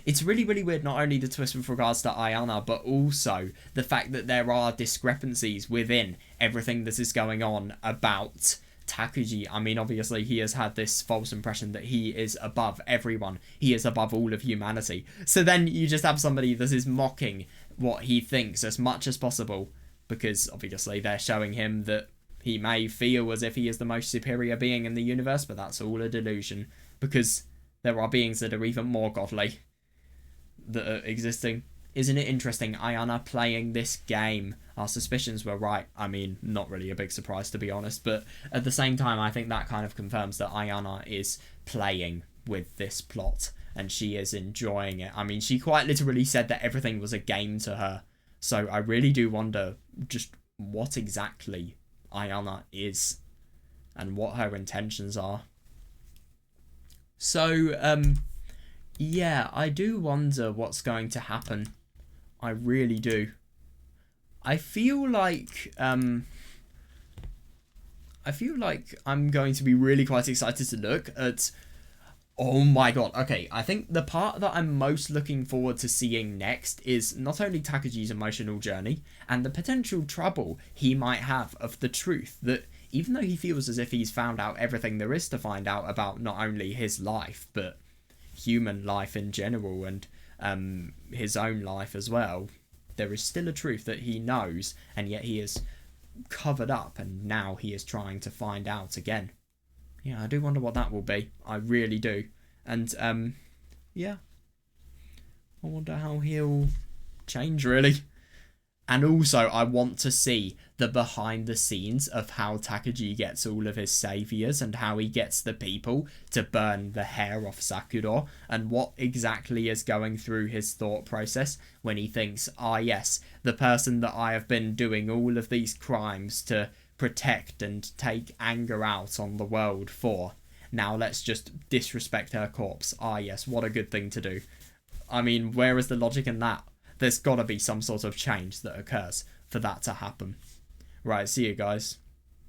it's really, really weird, not only the twist with regards to Ayana, but also the fact that there are discrepancies within everything that is going on about Takuji. I mean, obviously, he has had this false impression that he is above everyone. He is above all of humanity. So then you just have somebody that is mocking what he thinks as much as possible, because obviously they're showing him that he may feel as if he is the most superior being in the universe, but that's all a delusion, because there are beings that are even more godly that are existing. Isn't it interesting, Ayana playing this game? Our suspicions were right. I mean, not really a big surprise, to be honest, but at the same time, I think that kind of confirms that Ayana is playing with this plot, and she is enjoying it. I mean, she quite literally said that everything was a game to her, so I really do wonder just what exactly Ayana is, and what her intentions are. So, yeah, I do wonder what's going to happen. I really do. I feel like I'm going to be really quite excited to look at... oh my god, okay, I think the part that I'm most looking forward to seeing next is not only Takuji's emotional journey, and the potential trouble he might have of the truth, that even though he feels as if he's found out everything there is to find out about not only his life, but human life in general, and his own life as well, there is still a truth that he knows, and yet he is covered up, and now he is trying to find out again. Yeah, I do wonder what that will be. I really do. And, yeah. I wonder how he'll change, really. And also, I want to see the behind the scenes of how Takuji gets all of his saviors, and how he gets the people to burn the hair off Sakura, and what exactly is going through his thought process when he thinks, ah yes, the person that I have been doing all of these crimes to protect and take anger out on the world for, now let's just disrespect her corpse. Ah yes, what a good thing to do. I mean, where is the logic in that? There's got to be some sort of change that occurs for that to happen. Right, see you guys.